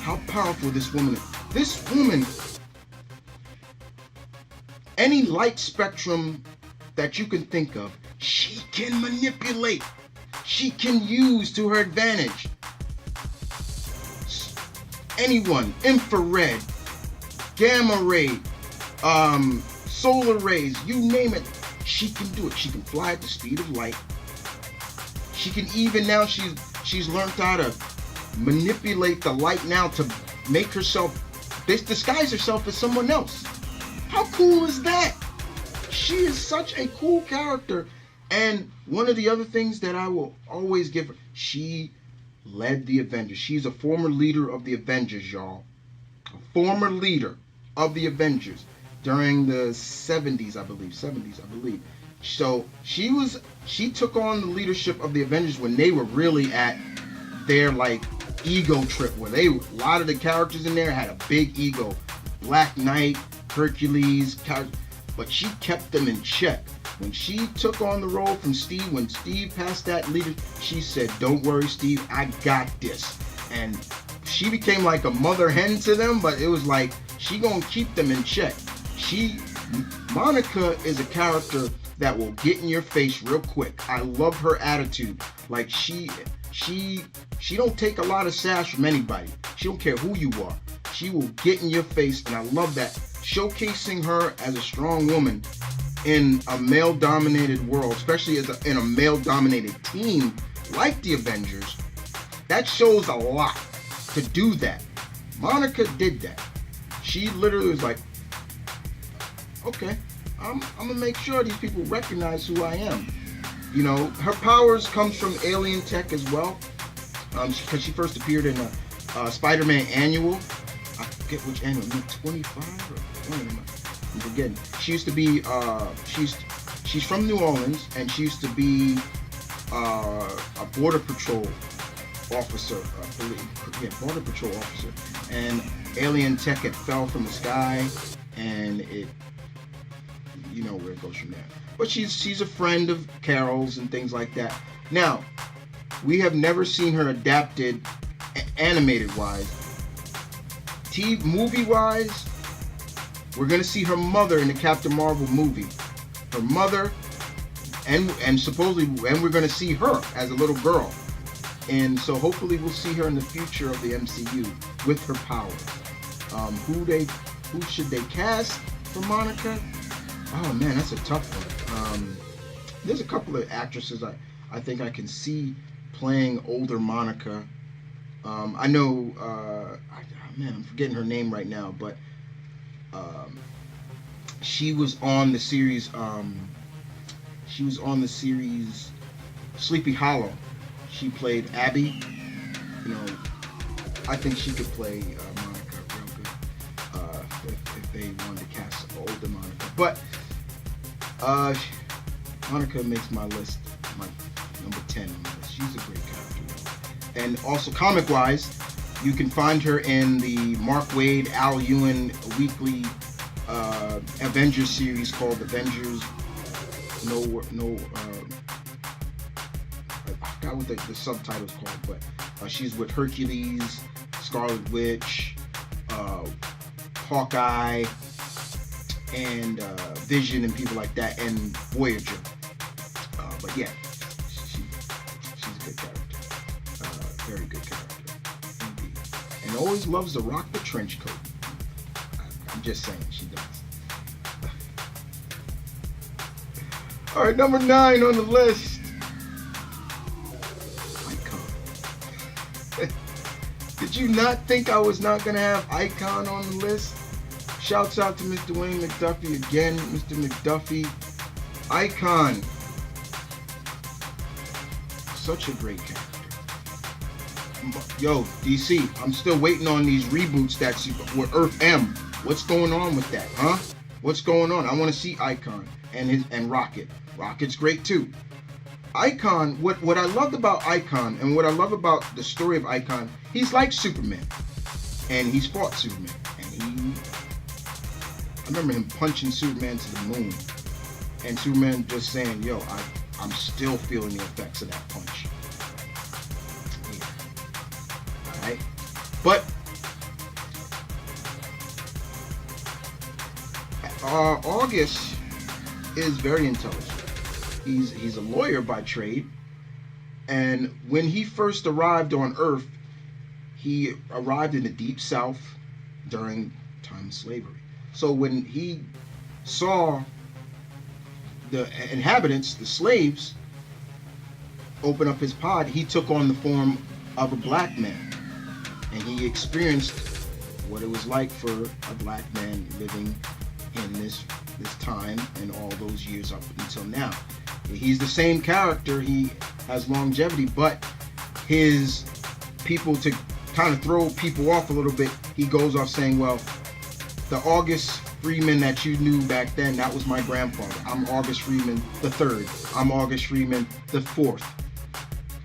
How powerful this woman is. This woman, any light spectrum that you can think of, she can manipulate. She can use to her advantage. Anyone, infrared, gamma ray, solar rays, you name it, she can do it. She can fly at the speed of light. She can even now, she's learned how to manipulate the light now to make herself, disguise herself as someone else. How cool is that? She is such a cool character. And one of the other things that I will always give her, she led the Avengers. She's a former leader of the Avengers, y'all. A former leader of the Avengers during the 70s, I believe. So she took on the leadership of the Avengers when they were really at their like ego trip, where a lot of the characters in there had a big ego. Black Knight, Hercules, but she kept them in check. When she took on the role from Steve, when Steve passed that leader, she said, "Don't worry, Steve, I got this." And she became like a mother hen to them, but it was like she gonna keep them in check. Monica is a character that will get in your face real quick. I love her attitude. Like she don't take a lot of sass from anybody. She don't care who you are. She will get in your face, and I love that. Showcasing her as a strong woman in a male-dominated world, especially in a male-dominated team like the Avengers, that shows a lot to do that. Monica did that. She literally was like, okay, I'm gonna make sure these people recognize who I am. You know, her powers comes from alien tech as well, because she first appeared in a Spider-Man annual. I forget which annual, 25 or 20. I'm forgetting. She used to be, she's from New Orleans, and she used to be a border patrol officer, I believe. Yeah, border patrol officer. And alien tech had fell from the sky, and it, you know where it goes from there. But she's a friend of Carol's and things like that. Now, we have never seen her adapted, animated-wise. Movie-wise, we're going to see her mother in the Captain Marvel movie. Her mother, and supposedly, and we're going to see her as a little girl. And so hopefully we'll see her in the future of the MCU with her powers. Who should they cast for Monica? Oh man, that's a tough one. There's a couple of actresses I think I can see playing older Monica. I know, man, I'm forgetting her name right now, but she was on the series. She was on the series Sleepy Hollow. She played Abby. You know, I think she could play Monica real good if they wanted to cast older Monica. But Monica makes my list, my number 10 on the list. She's a great character. And also comic-wise, you can find her in the Mark Waid, Al Ewing weekly Avengers series called Avengers. I forgot what the subtitle's called, but she's with Hercules, Scarlet Witch, Hawkeye, and Vision and people like that, and Voyager. But yeah, she's a good character. Very good character, indeed. And always loves to rock the trench coat. I'm just saying, she does. All right, number 9 on the list. Icon. Did you not think I was not going to have Icon on the list? Shouts out to Mr. Wayne McDuffie again. Mr. McDuffie. Icon. Such a great character. Yo, DC, I'm still waiting on these reboots that's with Earth M. What's going on with that, huh? What's going on? I want to see Icon and Rocket. Rocket's great too. Icon, what I loved about Icon and what I love about the story of Icon, he's like Superman. And he's fought Superman. And I remember him punching Superman to the moon. And Superman just saying, yo, I'm still feeling the effects of that punch. Yeah. Alright? But August is very intelligent. He's a lawyer by trade, and when he first arrived on Earth, he arrived in the deep South during time of slavery. So when he saw the inhabitants, the slaves, open up his pod, he took on the form of a black man, and he experienced what it was like for a black man living in this time and all those years up until now. He's the same character. He has longevity, but his people, to kind of throw people off a little bit, he goes off saying, well, the August Freeman that you knew back then, that was my grandfather. I'm August Freeman the third. I'm August Freeman the fourth.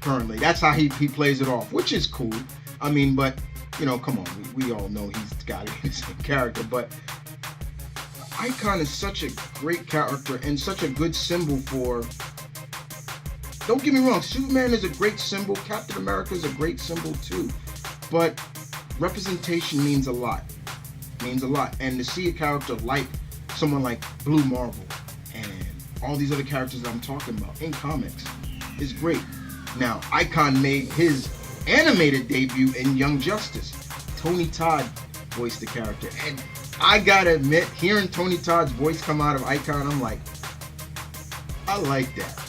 Currently, that's how he plays it off, which is cool. I mean, but come on, we all know he's got to be the same character. But Icon is such a great character and such a good symbol for. Don't get me wrong, Superman is a great symbol. Captain America is a great symbol too. But representation means a lot. And to see a character like someone like Blue Marvel and all these other characters that I'm talking about in comics is great. Now, Icon made his animated debut in Young Justice. Tony Todd voiced the character. And I gotta admit, hearing Tony Todd's voice come out of Icon, I'm like, I like that.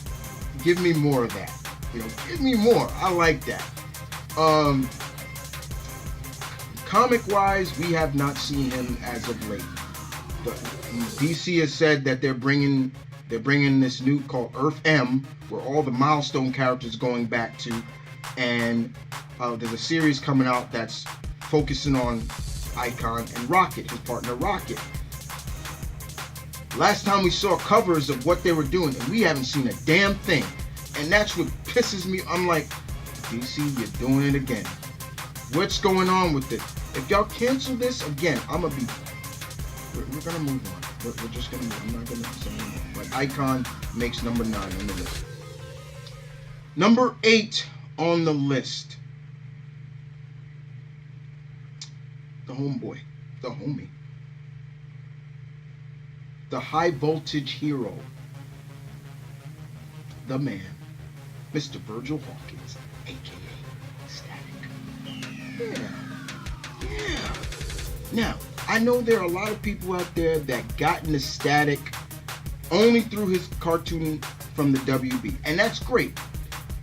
Give me more of that. Give me more. I like that. Comic-wise, we have not seen him as of late. But DC has said that they're bringing this new called Earth M, where all the milestone characters going back to, and there's a series coming out that's focusing on Icon and Rocket, his partner Rocket. Last time we saw covers of what they were doing, and we haven't seen a damn thing. And that's what pisses me. I'm like, DC, you're doing it again. What's going on with this? If y'all cancel this again, we're gonna move on. We're just gonna move. I'm not gonna say anymore. But Icon makes number 9 on the list. Number 8 on the list. The homeboy, the homie, the high voltage hero, the man, Mr. Virgil Hawkins, aka Static. Yeah. Now, I know there are a lot of people out there that got into Static only through his cartoon from the WB, and that's great.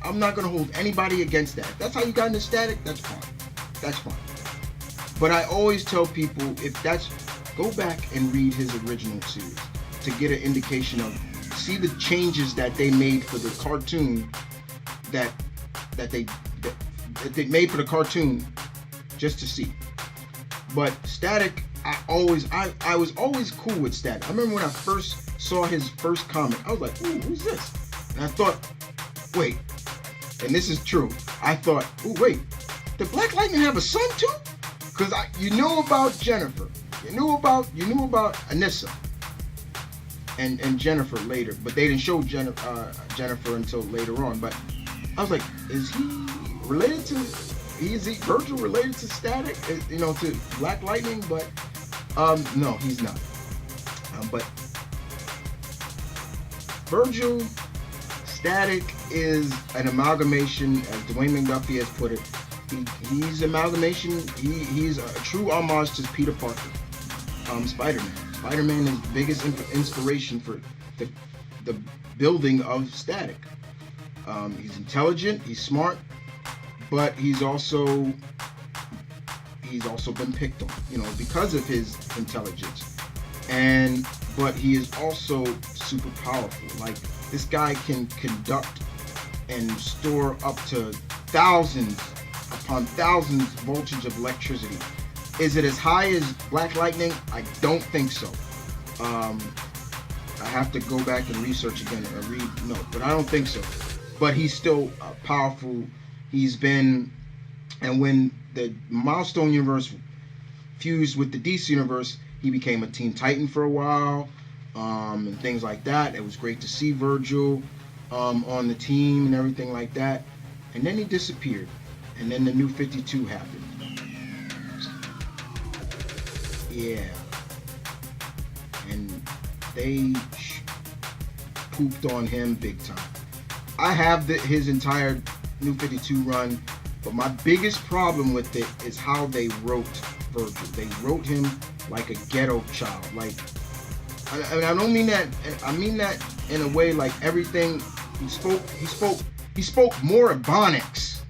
I'm not gonna hold anybody against that. If that's how you got into Static, that's fine. But I always tell people, go back and read his original series to get an indication of, see the changes that they made for the cartoon that they made for the cartoon, just to see. But Static, I was always cool with Static. I remember when I first saw his first comic, I was like, ooh, who's this? And I thought, wait, and this is true, I thought, ooh, wait, did Black Lightning have a son too? Because you knew about Jennifer, you knew about Anissa and Jennifer later, but they didn't show Jennifer until later on. But I was like, is Virgil related to Static? To Black Lightning? But no, he's not. But Virgil, Static is an amalgamation, as Dwayne McDuffie has put it. He's amalgamation. He's a true homage to Peter Parker, Spider-Man. Spider-Man is the biggest inspiration for the building of Static. He's intelligent. He's smart, but he's also been picked on, because of his intelligence. But he is also super powerful. Like, this guy can conduct and store up to thousands upon thousands voltage of electricity. Is it as high as Black Lightning? I don't think so. I have to go back and research again and read. No, but I don't think so. But he's still powerful. And when the Milestone universe fused with the DC universe, he became a Teen Titan for a while, and things like that. It was great to see Virgil on the team and everything like that. And then he disappeared. And then the New 52 happened. Yeah. And they pooped on him big time. I have his entire New 52 run, but my biggest problem with it is how they wrote Virgil. They wrote him like a ghetto child. Like, I don't mean that. I mean that in a way like everything he spoke more Ebonics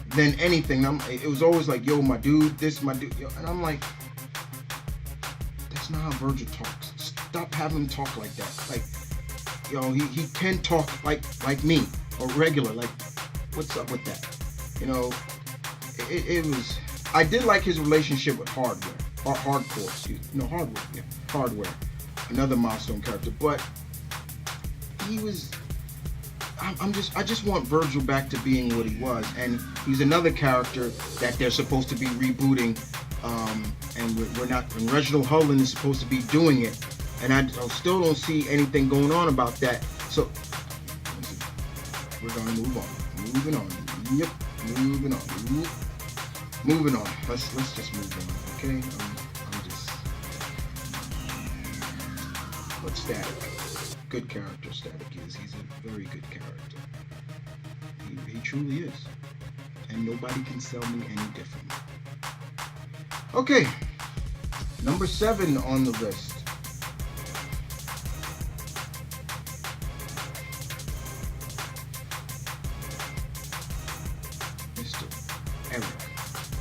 than anything. It was always like, yo, my dude, this, my dude, yo. And I'm like, that's not how Virgil talks. Stop having him talk like that. Like, yo, he can talk like me or regular. Like, what's up with that? You know, it was. I did like his relationship with Hardware, or Hardcore, excuse me. No, Hardware, yeah, Hardware, another Milestone character. But he was. I just want Virgil back to being what he was, and he's another character that they're supposed to be rebooting, and we're not. And Reginald Hudlin is supposed to be doing it, and I still don't see anything going on about that. So we're gonna move on. Moving on. Yep. Moving on. Moving on. Let's just move on. Okay. I'm just. But Static, good character. Static is. He's a very good character. He truly is, and nobody can sell me any differently. Okay. Number 7 on the list. Eric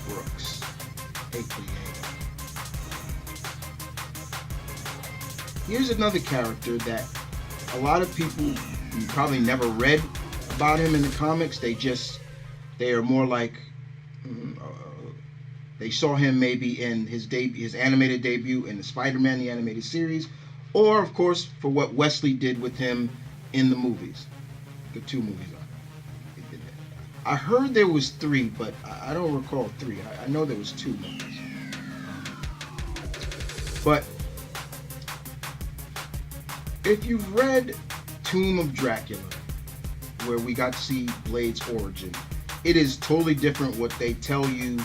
Brooks, aka. Here's another character that a lot of people probably never read about him in the comics. They are more like they saw him maybe in his animated debut in the Spider-Man the animated series, or of course for what Wesley did with him in the movies, the 2 movies. I heard there was 3, but I don't recall 3. I know there was 2 movies. But if you've read Tomb of Dracula, where we got to see Blade's origin, it is totally different what they tell you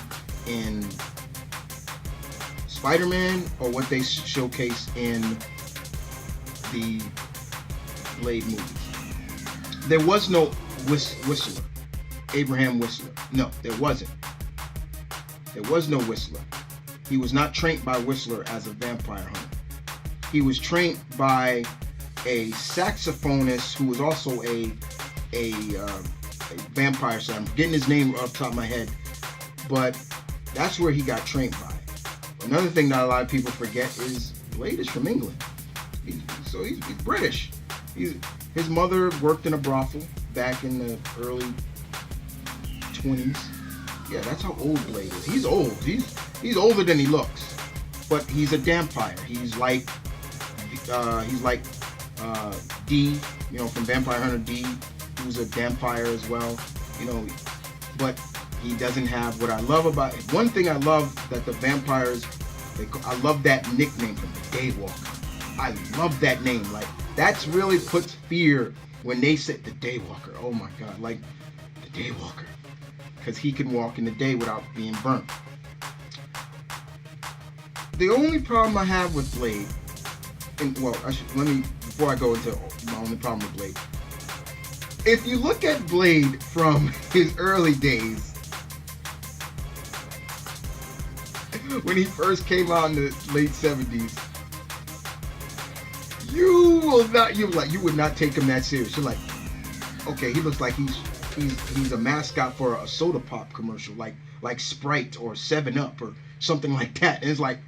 in Spider-Man or what they showcase in the Blade movies. There was no Whistler. Abraham Whistler. No, there wasn't. There was no Whistler. He was not trained by Whistler as a vampire hunter. He was trained by a saxophonist who was also a vampire. So I'm getting his name off the top of my head, but that's where he got trained by. Another thing that a lot of people forget is Blade is from England. He's British. His mother worked in a brothel back in the early 20s. Yeah, that's how old Blade is. He's old. He's older than he looks. But he's a vampire. He's like D, you know, from Vampire Hunter D, who's a vampire as well, you know, but he doesn't have what I love about it. One thing I love that the vampires, I love that nickname from the Daywalker. I love that name. Like, that's really puts fear when they say the Daywalker. Oh my God, like the Daywalker. Because he can walk in the day without being burnt. The only problem I have with Blade, before I go into my only problem with Blade. If you look at Blade from his early days, when he first came out in the late 70s, you would not take him that serious. You're like, okay, he looks like he's a mascot for a soda pop commercial, like Sprite or 7-Up or something like that. And it's like,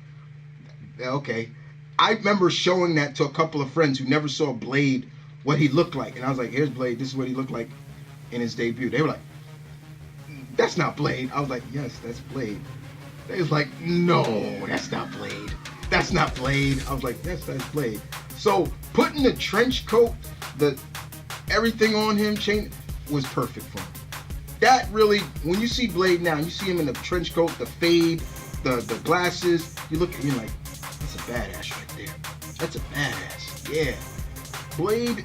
okay. I remember showing that to a couple of friends who never saw Blade, what he looked like. And I was like, here's Blade. This is what he looked like in his debut. They were like, that's not Blade. I was like, yes, that's Blade. They was like, no, that's not Blade. That's not Blade. I was like, yes, that's Blade. So putting the trench coat, everything on him was perfect for him. That really, when you see Blade now, you see him in the trench coat, the fade, the glasses, you look at him like, that's a badass right there. That's a badass. Yeah. Blade,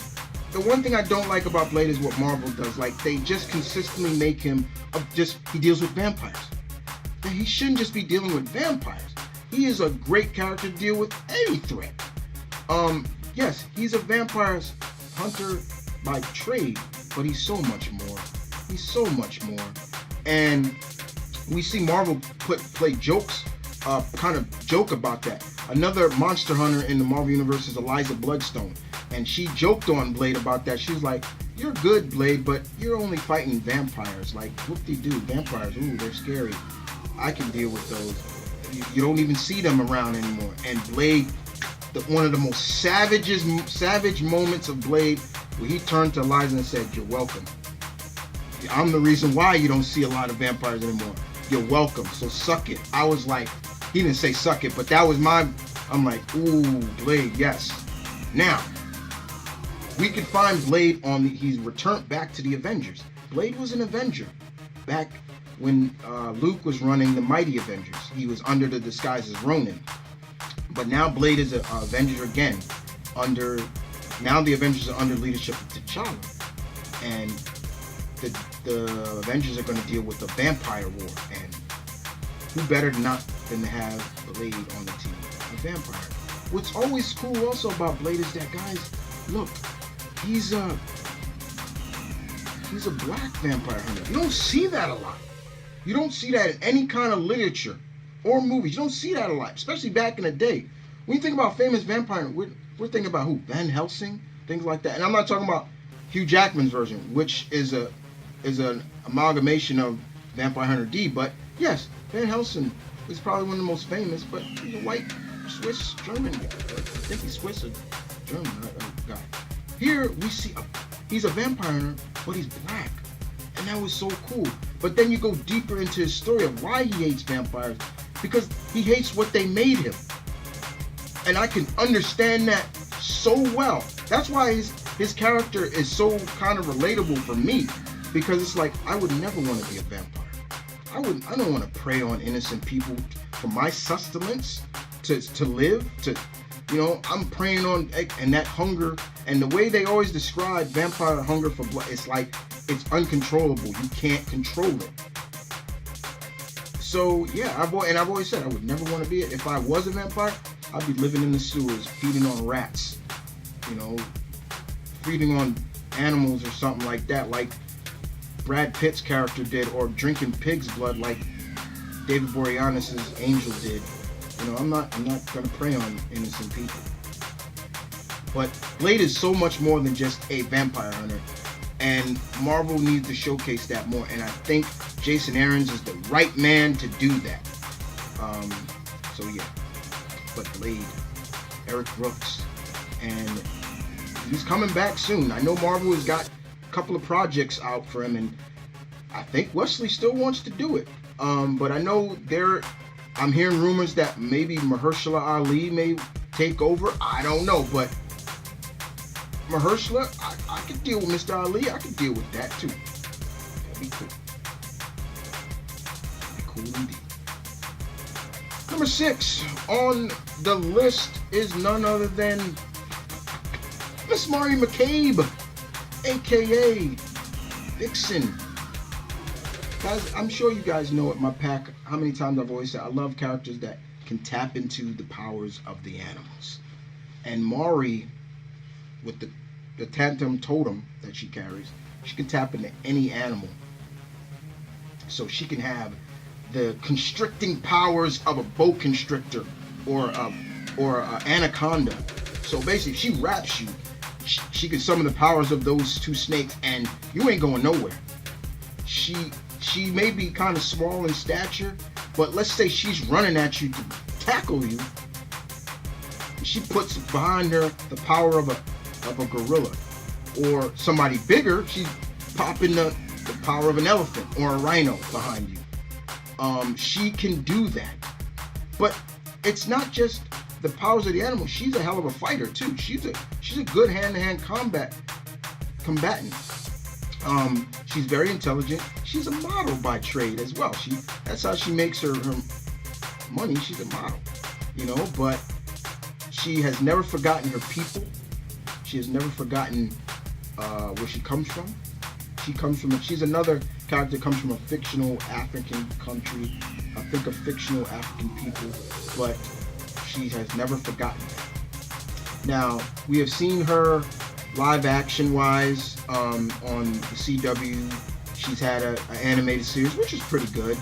the one thing I don't like about Blade is what Marvel does. Like, they just consistently make him he deals with vampires. He shouldn't just be dealing with vampires. He is a great character to deal with any threat. Yes, he's a vampire hunter by trade, but he's so much more. He's so much more. And we see Marvel play jokes, kind of joke about that. Another monster hunter in the Marvel universe is Eliza Bloodstone, and she joked on Blade about that. She was like, "You're good, Blade, but you're only fighting vampires. Like, whoop-de-doo, vampires. Ooh, they're scary. I can deal with those. You don't even see them around anymore." And Blade, one of the most savage moments of Blade, where he turned to Eliza and said, "You're welcome. I'm the reason why you don't see a lot of vampires anymore. You're welcome, so suck it." I was like, he didn't say suck it, but that was I'm like, ooh, Blade, yes. Now, we could find Blade he's returned back to the Avengers. Blade was an Avenger back when Luke was running the Mighty Avengers. He was under the disguise as Ronin. But now Blade is an Avenger again. Now the Avengers are under leadership of T'Challa. And the Avengers are going to deal with the vampire war, and who better than to have Blade on the team, a vampire. What's always cool also about Blade is that, guys, look, he's a black vampire hunter. You don't see that a lot. You don't see that in any kind of literature or movies. You don't see that a lot, especially back in the day. When you think about famous vampire, we're thinking about who? Van Helsing, things like that. And I'm not talking about Hugh Jackman's version, which is an amalgamation of Vampire Hunter D. But yes, Van Helsing is probably one of the most famous, but he's a white Swiss German guy. I think he's Swiss or German guy. Here we see he's a vampire hunter, but he's black, and that was so cool. But then you go deeper into his story of why he hates vampires, because he hates what they made him, and I can understand that so well. That's why his character is so kind of relatable for me, because it's like, I would never want to be a vampire. I don't want to prey on innocent people for my sustenance, to live, I'm preying on, and that hunger, and the way they always describe vampire hunger for blood, it's like, it's uncontrollable. You can't control it. So yeah, I've always said I would never want to be it. If I was a vampire, I'd be living in the sewers, feeding on rats, feeding on animals or something like that, like Brad Pitt's character did, or drinking pig's blood like David Boreanaz's Angel did. I'm not gonna prey on innocent people. But Blade is so much more than just a vampire hunter, and Marvel needs to showcase that more. And I think Jason Aaron's is the right man to do that. So yeah, but Blade, Eric Brooks, and he's coming back soon. I know Marvel has got a couple of projects out for him, and I think Wesley still wants to do it. But I know I'm hearing rumors that maybe Mahershala Ali may take over. I don't know, but Mahershala, I could deal with Mr. Ali. I could deal with that too. That'd be cool. That'd be cool indeed. Number 6 on the list is none other than Miss Mari McCabe, aka Vixen. Guys, I'm sure you guys know at my pack how many times I've always said I love characters that can tap into the powers of the animals. And Mari, with the Tantum Totem that she carries, she can tap into any animal. So she can have the constricting powers of a boa constrictor or a anaconda. So basically, if she wraps you, she can summon the powers of those two snakes, and you ain't going nowhere. She may be kind of small in stature, but let's say she's running at you to tackle you. She puts behind her the power of a gorilla, or somebody bigger. She's popping the power of an elephant or a rhino behind you. She can do that, but it's not just the powers of the animal. She's a hell of a fighter too. She's a good hand-to-hand combatant. She's very intelligent. She's a model by trade as well. That's how she makes her money. She's a model, but she has never forgotten her people. She has never forgotten where she comes from. She's another character that comes from a fictional African country. I think of fictional African people, but she has never forgotten that. Now, we have seen her live action wise on the CW. She's had an animated series, which is pretty good.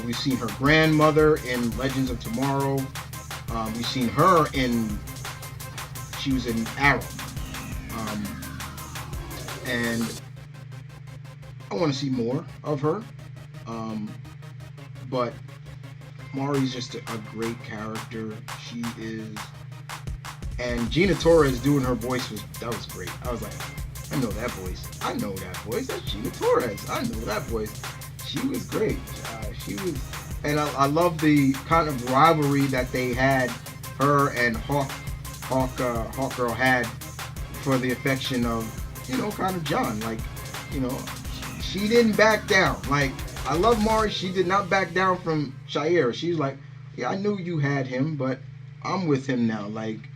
We've seen her grandmother in Legends of Tomorrow. We've seen her she was in Arrow. And I want to see more of her. But Mari's just a great character. She is. And Gina Torres doing her voice that was great. I was like, I know that voice. I know that voice. That's Gina Torres. I know that voice. She was great. And I love the kind of rivalry that they had, her and Hawkgirl had for the affection of, kind of John. Like, she didn't back down. Like, I love Mari. She did not back down from Shire. She's like, yeah, I knew you had him, but I'm with him now. Like,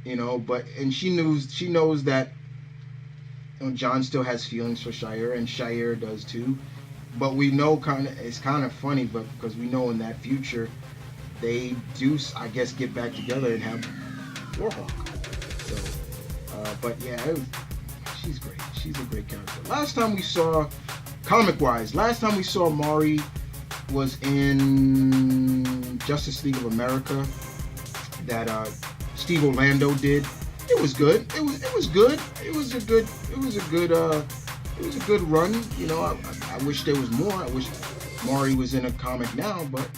and she knows that John still has feelings for Shire, and Shire does too. But we know it's kind of funny, but because we know in that future they do, I guess, get back together and have Warhawk. So, but yeah, she's great. She's a great character. Last time we saw Mari was in Justice League of America that Steve Orlando did. It was good. It was good. It was a good run. I wish there was more. I wish Mari was in a comic now, but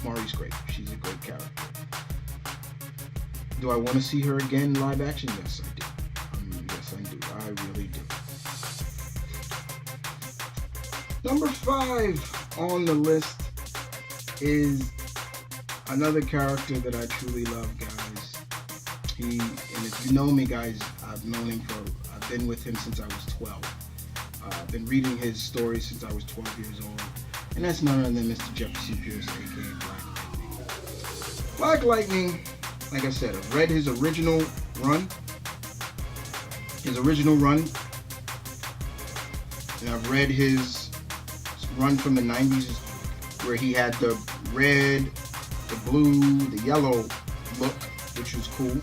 Mari's great. She's a great character. Do I want to see her again live action? Yes, I do. Yes, I do. I really do. Number 5 on the list is another character that I truly love, guys. And if you know me, guys, I've been with him since I was 12. I've been reading his stories since I was 12 years old. And that's none other than Mr. Jefferson Pierce, aka Black Lightning. Black Lightning, like I said, I've read his original run. And I've read his run from the 90s where he had the red, the blue, the yellow look, which was cool.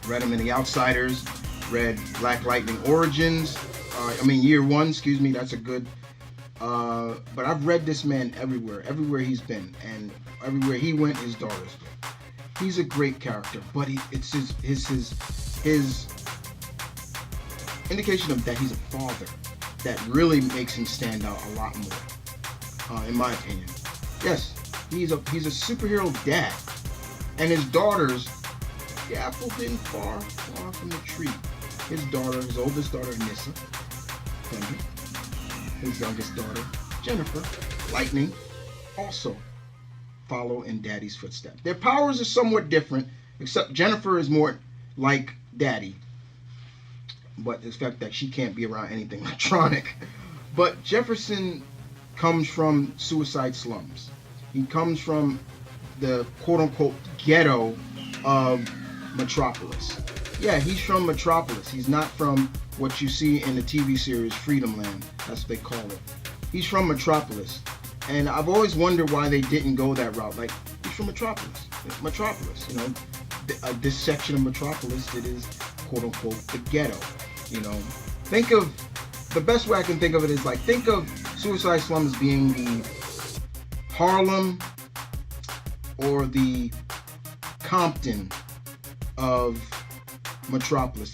Read him in The Outsiders. Read Black Lightning Origins. Year 1, excuse me. That's a good. But I've read this man everywhere he's been, and everywhere he went, his daughters went. He's a great character, but it's his indication of that he's a father that really makes him stand out a lot more, in my opinion. Yes, he's a superhero dad, and his daughters. The apple didn't fall far from the tree. His oldest daughter, Nissa, his youngest daughter, Jennifer, Lightning, also follow in Daddy's footsteps. Their powers are somewhat different, except Jennifer is more like Daddy, but the fact that she can't be around anything electronic. But Jefferson comes from suicide slums. He comes from the quote-unquote ghetto of Metropolis. Yeah, he's from Metropolis. He's not from what you see in the TV series Freedom Land. That's what they call it. He's from Metropolis. And I've always wondered why they didn't go that route. Like, he's from Metropolis. Metropolis, this section of Metropolis that is quote-unquote the ghetto. Think of, the best way I can think of it is like, think of Suicide Slums being the Harlem or the Compton of Metropolis.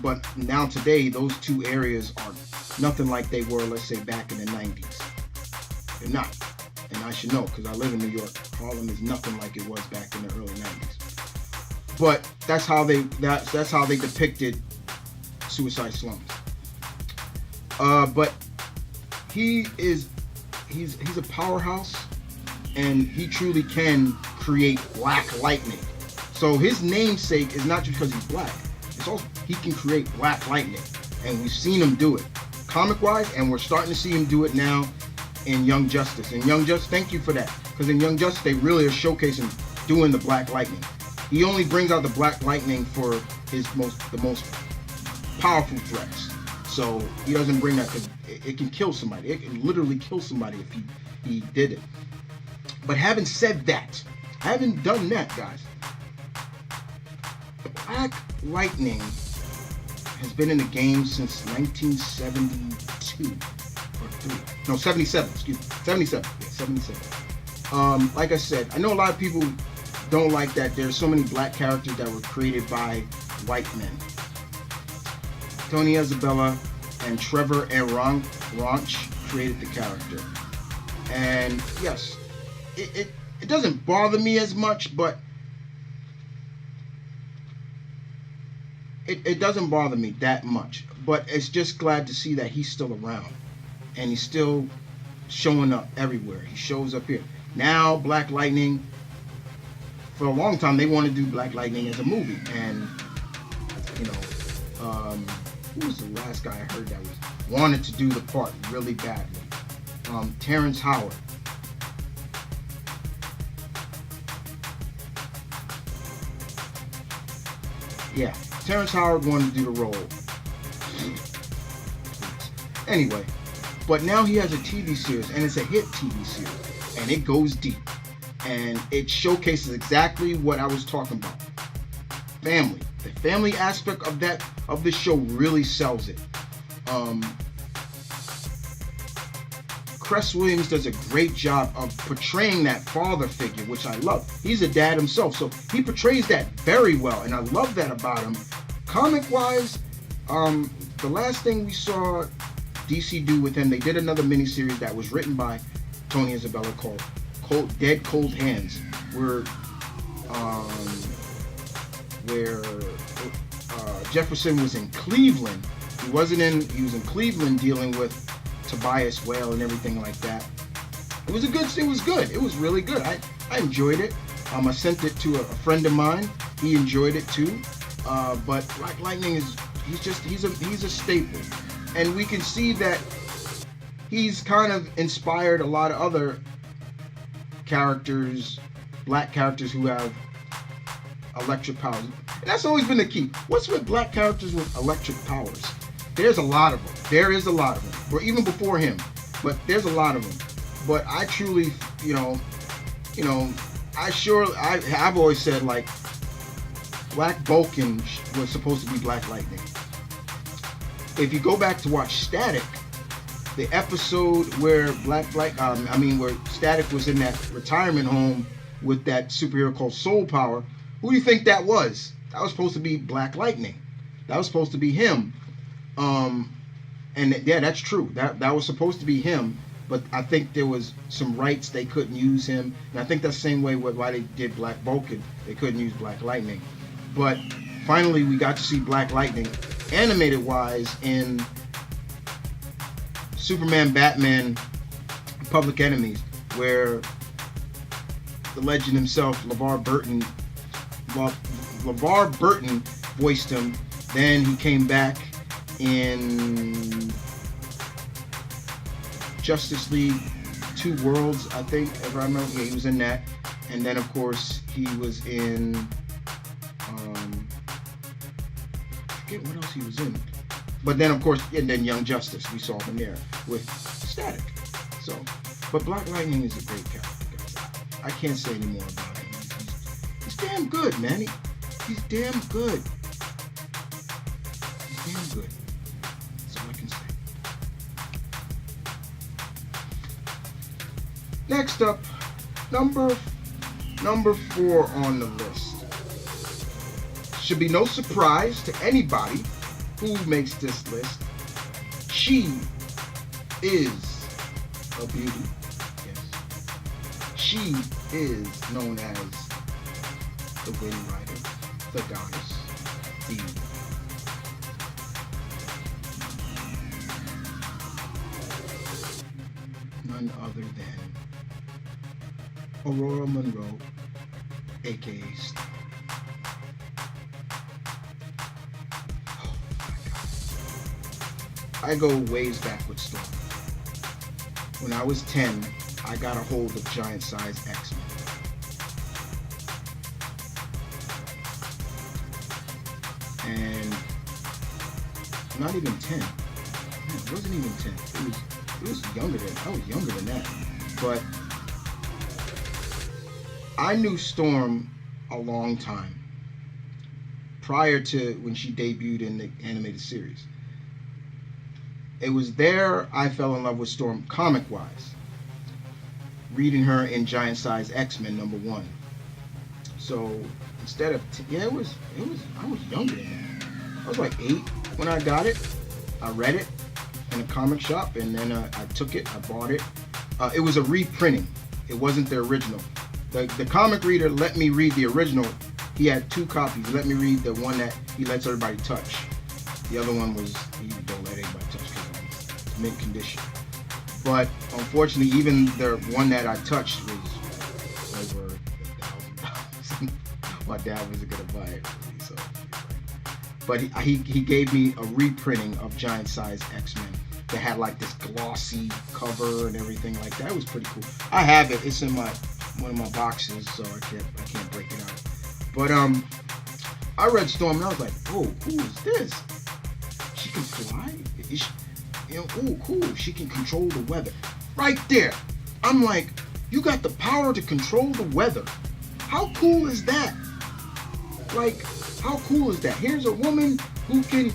But now today, those two areas are nothing like they were, let's say, back in the 90s. They're not. And I should know, because I live in New York. Harlem is nothing like it was back in the early 90s. But that's how they depicted Suicide Slums. But he's a powerhouse, and he truly can create Black Lightning. So his namesake is not just because he's black. It's also he can create Black Lightning, and we've seen him do it comic-wise, and we're starting to see him do it now in Young Justice. And Young Justice, thank you for that, because in Young Justice they really are showcasing doing the Black Lightning. He only brings out the Black Lightning for the most powerful threats. So he doesn't bring that because it can kill somebody. It can literally kill somebody if he did it. But having said that, having done that, guys, Black Lightning has been in the game since 1972 or 3. No, 77. Excuse me, 77. Yeah, 77. Like I said, I know a lot of people don't like that there's so many black characters that were created by white men. Tony Isabella and Trevor and Ronch created the character. And yes, it doesn't bother me as much, but it doesn't bother me that much. But it's just glad to see that he's still around. And he's still showing up everywhere. He shows up here. Now, Black Lightning, for a long time, they wanted to do Black Lightning as a movie. And, you know, who was the last guy I heard that wanted to do the part really badly? Terrence Howard. Yeah, Terrence Howard wanted to do the role. Anyway, but now he has a TV series, and it's a hit TV series, and it goes deep, and it showcases exactly what I was talking about. Family. The family aspect of the show really sells it. Cress Williams does a great job of portraying that father figure, which I love. He's a dad himself, so he portrays that very well, and I love that about him. Comic-wise, the last thing we saw DC do with him, they did another miniseries that was written by Tony Isabella called Dead Cold Hands, where Jefferson was in Cleveland. He was in Cleveland dealing with Tobias Whale and everything like that. It was good. It was really good. I enjoyed it. I sent it to a friend of mine. He enjoyed it too. But Black Lightning he's a staple. And we can see that he's kind of inspired a lot of other characters, black characters who have electric powers. And that's always been the key. What's with black characters with electric powers? There's a lot of them. There is a lot of them. Or even before him. But there's a lot of them. But I truly, I've always said, like, Black Vulcan was supposed to be Black Lightning. If you go back to watch Static, the episode where where Static was in that retirement home with that superhero called Soul Power, who do you think that was? That was supposed to be Black Lightning. That was supposed to be him. And yeah, that's true. That was supposed to be him, but I think there was some rights they couldn't use him, and I think that's the same way why they did Black Vulcan. They couldn't use Black Lightning, but finally we got to see Black Lightning, animated wise, in Superman, Batman, Public Enemies, where the legend himself, LeVar Burton voiced him. Then he came back in Justice League Two Worlds, I think, if I remember. Yeah, he was in that. And then, of course, he was in, I forget what else he was in. But then, of course, and then Young Justice, we saw him there with Static. So, but Black Lightning is a great character, guys. I can't say any more about him. He's damn good, man. He's damn good. He's damn good. That's all I can say. Next up, number 4 on the list. Should be no surprise to anybody who makes this list. She is a beauty. Yes. She is known as the Wind Rider, the goddess, the none other than Aurora Monroe, aka Star. Oh my God. I go ways back with Storm. When I was 10, I got a hold of Giant Size X-Men. And not even 10. Man, it wasn't even 10. It was younger than, I was younger than that. But I knew Storm a long time prior to when she debuted in the animated series. It was there I fell in love with Storm comic wise, reading her in Giant Size X-Men #1. So instead of it was I was younger than that. I was like 8 when I got it. I read it in a comic shop, and then I took it, I bought it. It was a reprinting. It wasn't the original. The comic reader let me read the original. He had 2 copies. He let me read the one that he lets everybody touch. The other one was he don't let anybody touch because it's mint condition. But unfortunately, even the one that I touched was over $1,000. My dad wasn't gonna buy it, so. But he gave me a reprinting of Giant Size X-Men that had like this glossy cover and everything like that. It was pretty cool. I have it. It's in one of my boxes, so I can't break it out. But I read Storm and I was like, oh, who is this? She can fly? Oh, cool. She can control the weather. Right there. I'm like, you got the power to control the weather. How cool is that? Like, how cool is that? Here's a woman who can.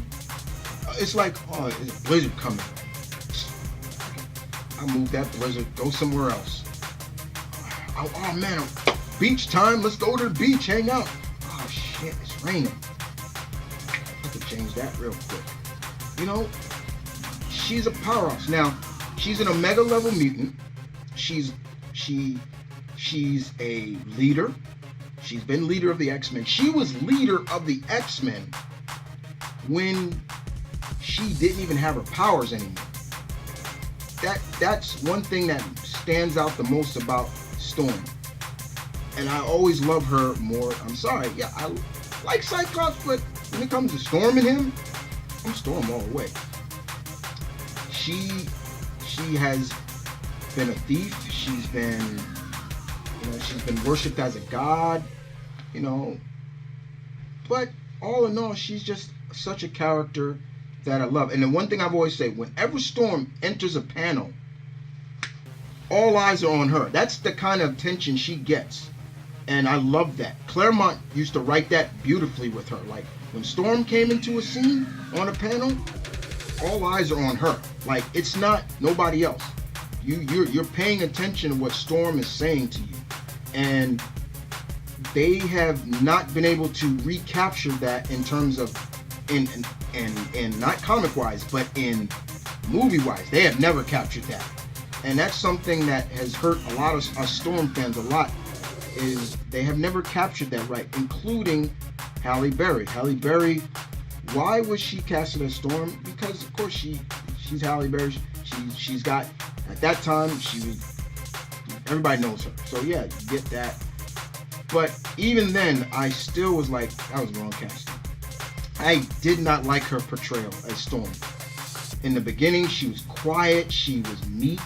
It's like, oh, it's a blizzard coming. I move that blizzard, go somewhere else. Oh man, beach time. Let's go to the beach, hang out. Oh shit, it's raining. I could change that real quick. You know, she's a powerhouse. Now, she's an Omega level mutant. She's a leader. She's been leader of the X-Men. She was leader of the X-Men when she didn't even have her powers anymore. That's one thing that stands out the most about Storm. And I always love her more. I'm sorry, yeah, I like Cyclops, but when it comes to Storm and him, I'm Storm all the way. She has been a thief. She's been worshipped as a god, But all in all, she's just such a character that I love. And the one thing I've always said, whenever Storm enters a panel, all eyes are on her. That's the kind of attention she gets. And I love that. Claremont used to write that beautifully with her. Like, when Storm came into a scene on a panel, all eyes are on her. Like, it's not nobody else. You're paying attention to what Storm is saying to you. And they have not been able to recapture that in terms of in not comic wise, but in movie wise. They have never captured that. And that's something that has hurt a lot of us Storm fans a lot, is they have never captured that right, including Halle Berry. Halle Berry, why was she casted as Storm? Because of course she's Halle Berry. She's got, at that time, everybody knows her. So yeah, you get that. But even then, I still was like, that was wrong casting. I did not like her portrayal as Storm. In the beginning, she was quiet, she was meek,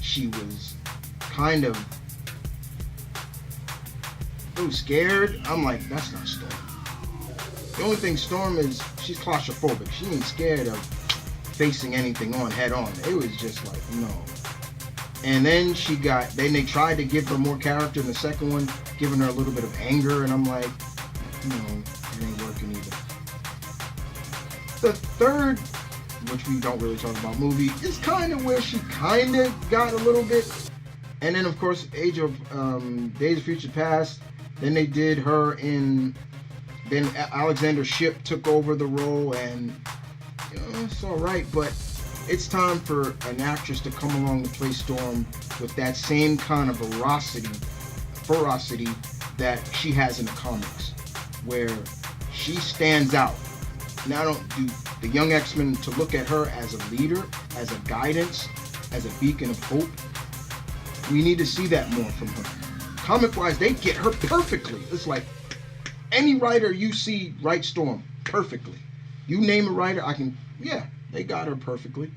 she was kind of scared. I'm like, that's not Storm. The only thing Storm is, she's claustrophobic. She ain't scared of facing anything head on. It was just like, no. And then they tried to give her more character in the second one, giving her a little bit of anger, and I'm like, no, it ain't working either. The third, which we don't really talk about, movie, is kind of where she kind of got a little bit. And then, of course, Days of Future Past. Then they did her then Alexander Shipp took over the role, and it's all right, but it's time for an actress to come along to play Storm with that same kind of ferocity that she has in the comics, where she stands out. Now, do the young X-Men to look at her as a leader, as a guidance, as a beacon of hope? We need to see that more from her. Comic-wise, they get her perfectly. It's like any writer you see write Storm perfectly. You name a writer, they got her perfectly.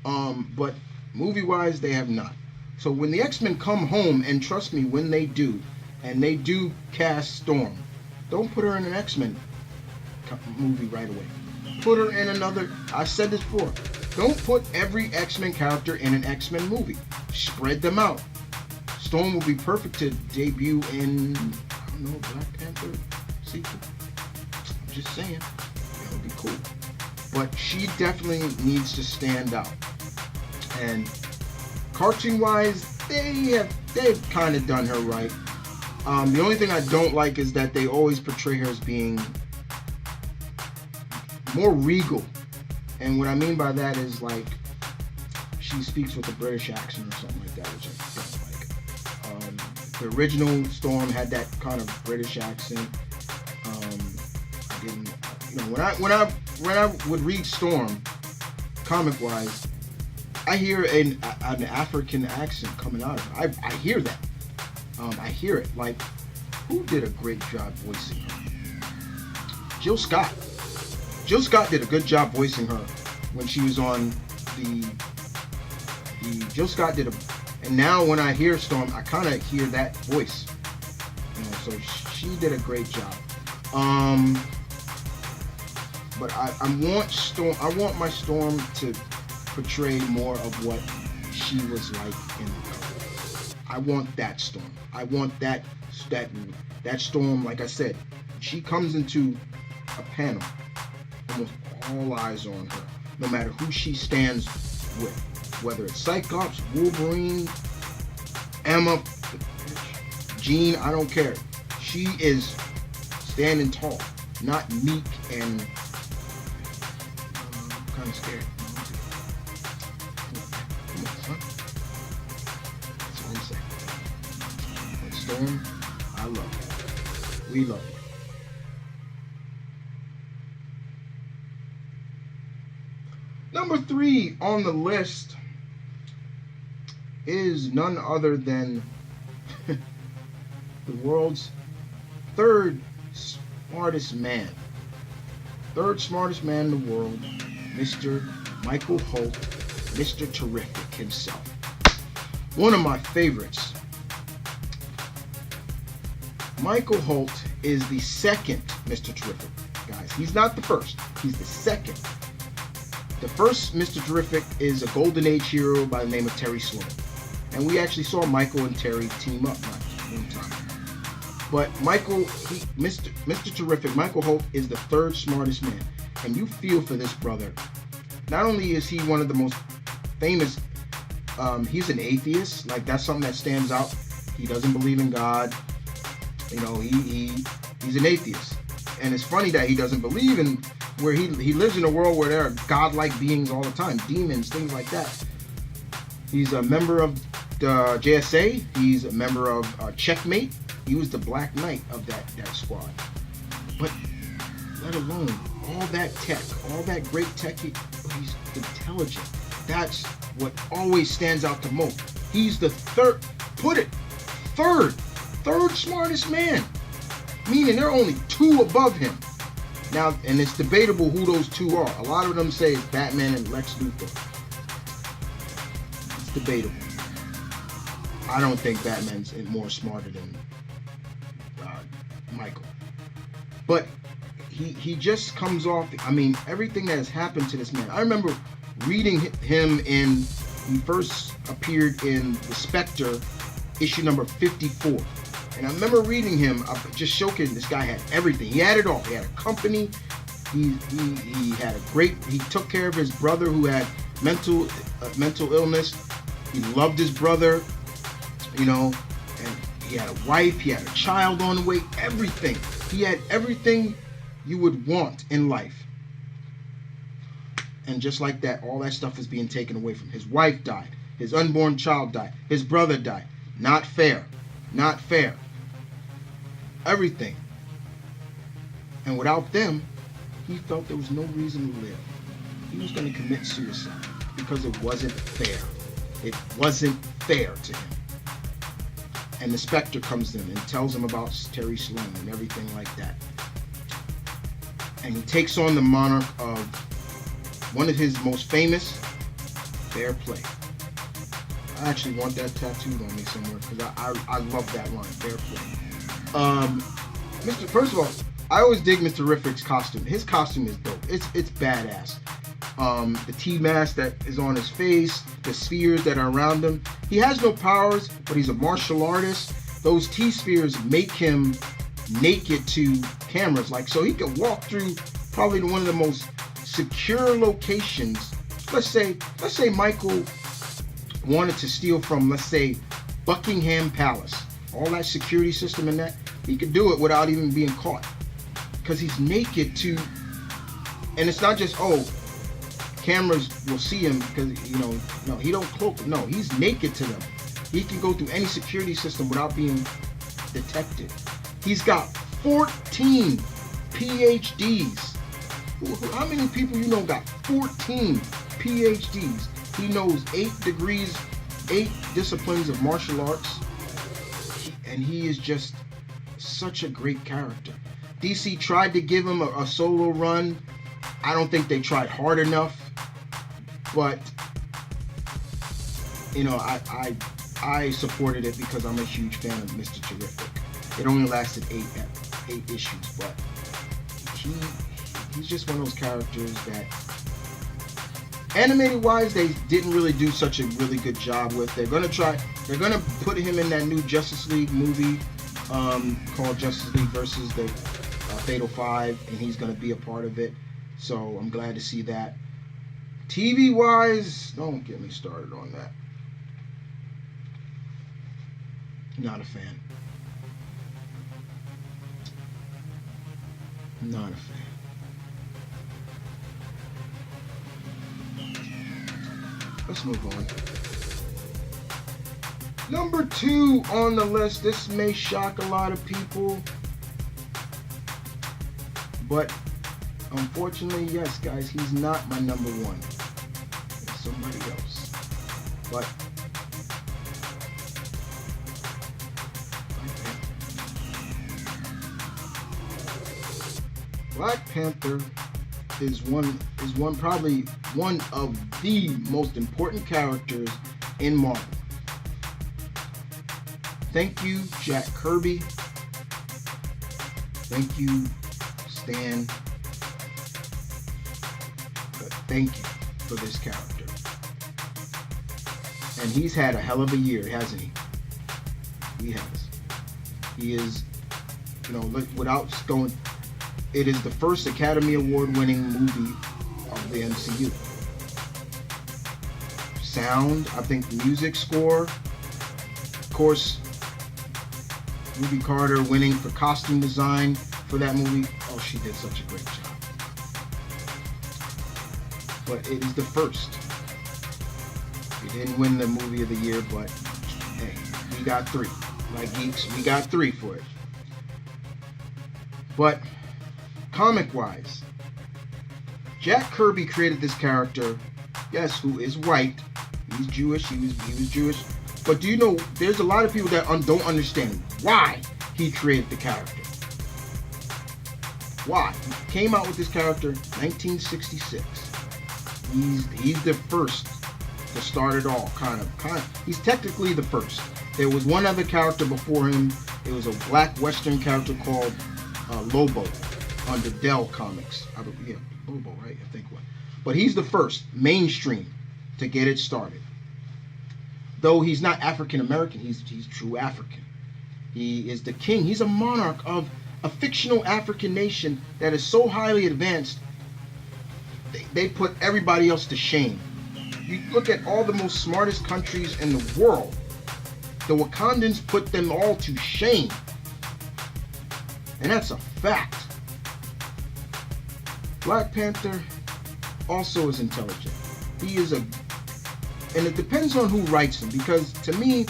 But movie-wise, they have not. So when the X-Men come home, and trust me, when they do, and they do cast Storm, don't put her in an X-Men movie right away. Put her in another. I said this before. Don't put every X-Men character in an X-Men movie. Spread them out. Storm will be perfect to debut in, Black Panther sequel. Just saying, that would be cool. But she definitely needs to stand out. And cartoon-wise, they've kind of done her right. The only thing I don't like is that they always portray her as being more regal. And what I mean by that is, like, she speaks with a British accent or something like that, which I don't like. The original Storm had that kind of British accent. I didn't, you know, when I would read Storm, comic-wise, I hear an African accent coming out of her. I hear that. I hear it. Like, who did a great job voicing her? Jill Scott. Jill Scott did a good job voicing her when she was on the Jill Scott did and now when I hear Storm, I kind of hear that voice. You know, so she did a great job. But I want my Storm to portray more of what she was like in the cover. I want that Storm. I want that Storm, like I said, she comes into a panel, almost all eyes on her, no matter who she stands with. Whether it's Cyclops, Wolverine, Emma, Jean, I don't care. She is standing tall, not meek and I'm kind of scared. Come on, son. That's all I'm saying. But Storm, I love you. We love you. Number 3 on the list is none other than the world's third smartest man. Third smartest man in the world, Mr. Michael Holt, Mr. Terrific himself. One of my favorites. Michael Holt is the second Mr. Terrific, guys. He's not the first. He's the second. The first Mr. Terrific is a Golden Age hero by the name of Terry Sloan. And we actually saw Michael and Terry team up one time. But Mr. Terrific, Michael Holt, is the third smartest man. And you feel for this brother. Not only is he one of the most famous, he's an atheist. Like, that's something that stands out. He doesn't believe in God. You know, he's an atheist. And it's funny that he doesn't believe in, where he lives in a world where there are godlike beings all the time, demons, things like that. He's a member of the JSA. He's a member of Checkmate. He was the Black Knight of that squad. But let alone all that tech, all that great tech, he's intelligent. That's what always stands out the most. He's the third smartest man. Meaning there are only 2 above him. Now, and it's debatable who those 2 are. A lot of them say it's Batman and Lex Luthor. It's debatable. I don't think Batman's more smarter than Michael. But he just comes off, I mean, everything that has happened to this man. I remember reading him he first appeared in The Spectre, issue number 54. And I remember reading him, just showcasing this guy had everything. He had it all. He had a company. He took care of his brother who had mental illness. He loved his brother, you know, and he had a wife. He had a child on the way. Everything. He had everything you would want in life. And just like that, all that stuff was being taken away from him. His wife died. His unborn child died. His brother died. Not fair. Not fair. Everything. And without them, he felt there was no reason to live. He was going to commit suicide because it wasn't fair. It wasn't fair to him. And the Spectre comes in and tells him about Terry Sloan and everything like that. And he takes on the monarch of one of his most famous, Fair Play. I actually want that tattooed on me somewhere because I love that line, Fair Play. First of all, I always dig Mr. Terrific's costume. His costume is dope. It's badass. The T-mask that is on his face, the spheres that are around him. He has no powers, but he's a martial artist. Those T-spheres make him naked to cameras. Like, so he could walk through probably one of the most secure locations. Let's say Michael wanted to steal from, let's say, Buckingham Palace. All that security system and that, he could do it without even being caught. Because he's naked to, and it's not just, oh, cameras will see him because, you know, no, he don't cloak. No, he's naked to them. He can go through any security system without being detected. He's got 14 PhDs. How many people you know got 14 PhDs? He knows 8 disciplines of martial arts. And he is just such a great character. DC tried to give him a solo run. I don't think they tried hard enough. But, you know, I supported it because I'm a huge fan of Mr. Terrific. It only lasted 8 issues, but he's just one of those characters that, animated wise, they didn't really do such a really good job with. They're gonna put him in that new Justice League movie called Justice League versus the Fatal Five, and he's gonna be a part of it. So I'm glad to see that. TV wise, don't get me started on that. Not a fan. Not a fan. Let's move on. Number 2 on the list. This may shock a lot of people, but unfortunately, yes, guys, he's not my number 1. It's somebody else. But Black Panther is probably one of the most important characters in Marvel. Thank you, Jack Kirby. Thank you, Stan. But thank you for this character. And he's had a hell of a year, hasn't he? He has. He is, you know, without going, it is the first Academy Award winning movie of the MCU. Sound, I think music score, of course, Ruby Carter winning for costume design for that movie. Oh, she did such a great job. But it is the first. He didn't win the movie of the year, but hey, we got 3. Like geeks, we got 3 for it. But comic-wise, Jack Kirby created this character, yes, who is white. He's Jewish. He was Jewish. But do you know, there's a lot of people that don't understand why he created the character. Why? He came out with this character in 1966. He's the first to start it all, kind of. He's technically the first. There was one other character before him. It was a black Western character called Lobo under Dell Comics. Lobo, right? I think what. But he's the first mainstream to get it started. Though he's not African American, he's true African. He is the king. He's a monarch of a fictional African nation that is so highly advanced, they put everybody else to shame. You look at all the most smartest countries in the world, the Wakandans put them all to shame. And that's a fact. Black Panther also is intelligent. He is and it depends on who writes him, because to me,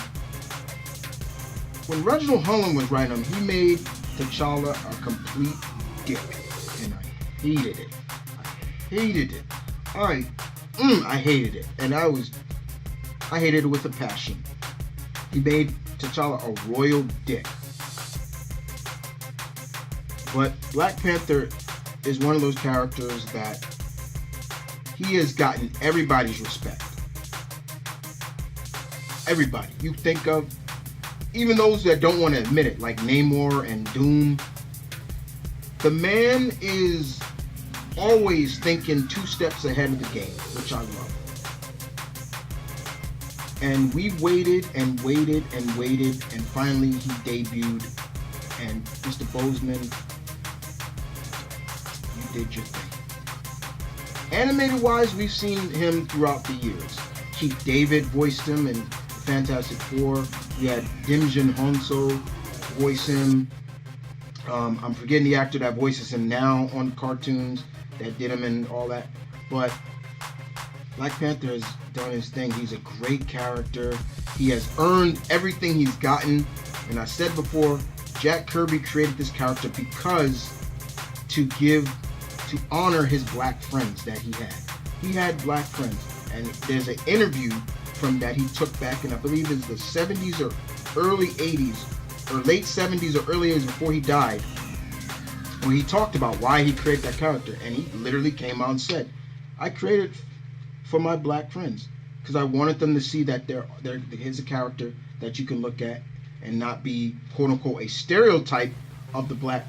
when Reginald Hudlin was writing him, he made T'Challa a complete dick, and I hated it. I hated it, and I hated it with a passion. He made T'Challa a royal dick. But Black Panther is one of those characters that he has gotten everybody's respect. Everybody you think of, even those that don't want to admit it, like Namor and Doom. The man is always thinking 2 steps ahead of the game, which I love. And we waited and waited and waited, and finally he debuted And Mr. Boseman, you did your thing. Animated wise, we've seen him throughout the years. Keith David voiced him in Fantastic Four. We had Dim Jin Honso voice him. I'm forgetting the actor that voices him now on cartoons that did him and all that. But Black Panther has done his thing. He's a great character. He has earned everything he's gotten. And I said before, Jack Kirby created this character because to honor his black friends that he had. He had black friends. And there's an interview from that he took back in, I believe it's the 70s or early 80s, or late 70s or early 80s before he died, where he talked about why he created that character. And he literally came out and said, I created for my black friends because I wanted them to see that here's a character that you can look at and not be quote unquote a stereotype of the black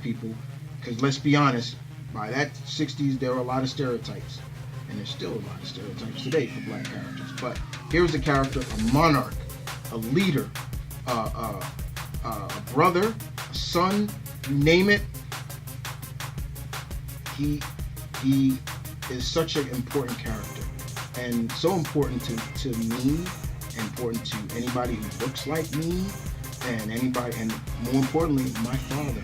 people, because let's be honest, by that 60s there were a lot of stereotypes, and there's still a lot of stereotypes today for black characters. But here's a character, a monarch, a leader, a brother, a son, you name it. He is such an important character, and so important to me, important to anybody who looks like me, and anybody, and more importantly, my father.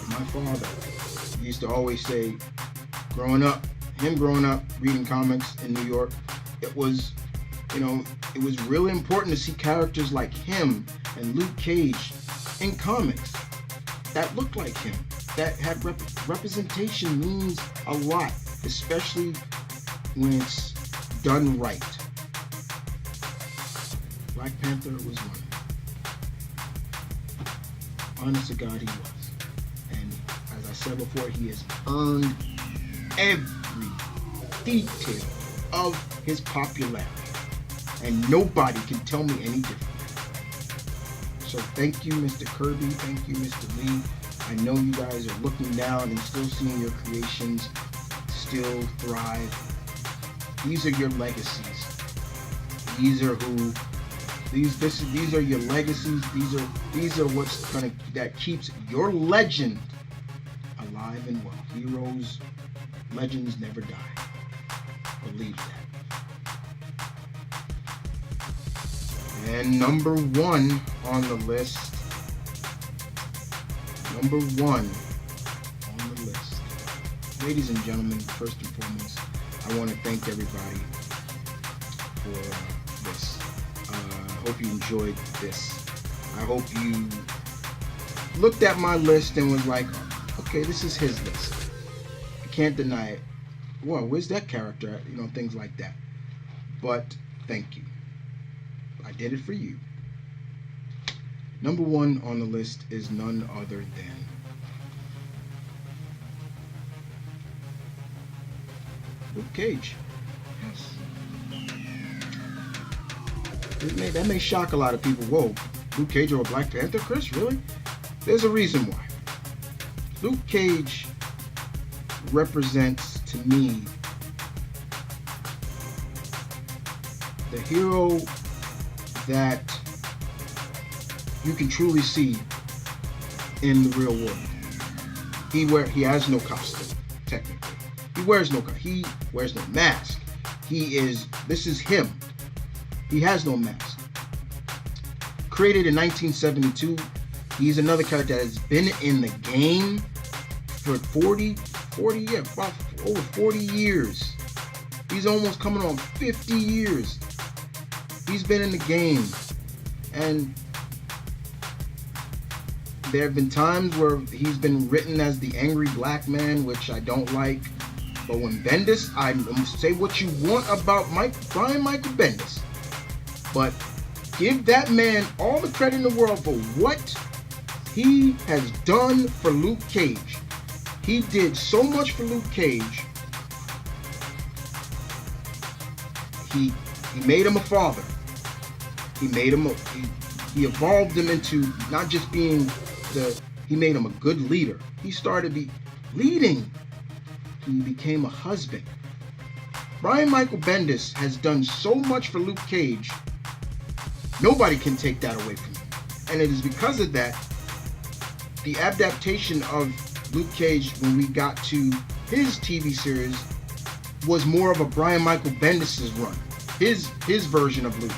My father used to always say, growing up reading comics in New York, it was really important to see characters like him and Luke Cage in comics that looked like him, that had representation means a lot, especially when it's done right. Black Panther was one. Honest to God, he was. And as I said before, he has earned every detail of his popularity. And nobody can tell me any different. So thank you, Mr. Kirby. Thank you, Mr. Lee. I know you guys are looking down and still seeing your creations still thrive. These are your legacies. These are your legacies. These are that keeps your legend alive and well. Heroes, legends never die. Believe that. And number one on the list. Ladies and gentlemen, first and foremost, I want to thank everybody for this. I hope you enjoyed this. I hope you looked at my list and was like, okay, this is his list. I can't deny it. Well, where's that character? Things like that. But thank you. I did it for you. Number one on the list is none other than Luke Cage. Yes. That may shock a lot of people. Whoa, Luke Cage or a Black Panther, Chris? Really? There's a reason why. Luke Cage represents, to me, the hero that you can truly see in the real world. He has no costume, technically. He wears no mask. This is him. He has no mask. Created in 1972, he's another character that has been in the over 40 years. He's almost coming on 50 years. He's been in the game. And there have been times where he's been written as the angry black man, which I don't like. But when Bendis, say what you want about Brian Michael Bendis, but give that man all the credit in the world for what he has done for Luke Cage. He did so much for Luke Cage. He made him a father. He evolved him into not just being he made him a good leader. He started leading. He became a husband. Brian Michael Bendis has done so much for Luke Cage. Nobody can take that away from him. And it is because of that, the adaptation of Luke Cage when we got to his TV series was more of a Brian Michael Bendis' run. His version of Luke.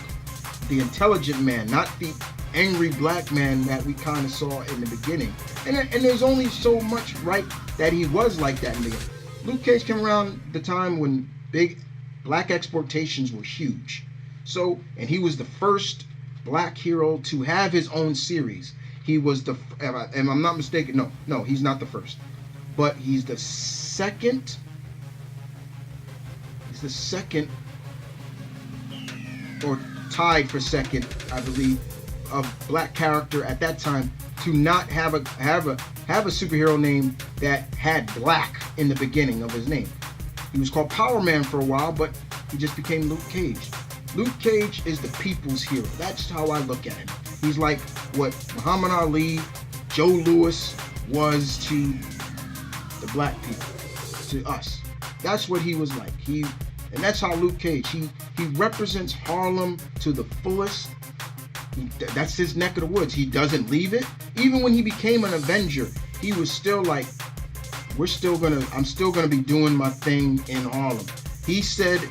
The intelligent man, not the angry black man that we kind of saw in the beginning. And there's only so much right that he was like that in the beginning. Luke Cage came around the time when big black exploitations were huge. So, and he was the first black hero to have his own series. He was the, and I'm not mistaken, no, he's not the first. But he's the second, or tied for second, I believe, of black character at that time to not have a superhero name that had black in the beginning of his name. He was called Power Man for a while, but he just became Luke Cage. Luke Cage is the people's hero. That's how I look at him. He's like what Muhammad Ali, Joe Louis was to the black people, to us. That's what he was like. And that's how Luke Cage, he represents Harlem to the fullest. That's his neck of the woods. He doesn't leave it. Even when he became an Avenger, he was still like, I'm still gonna be doing my thing in Harlem. He said,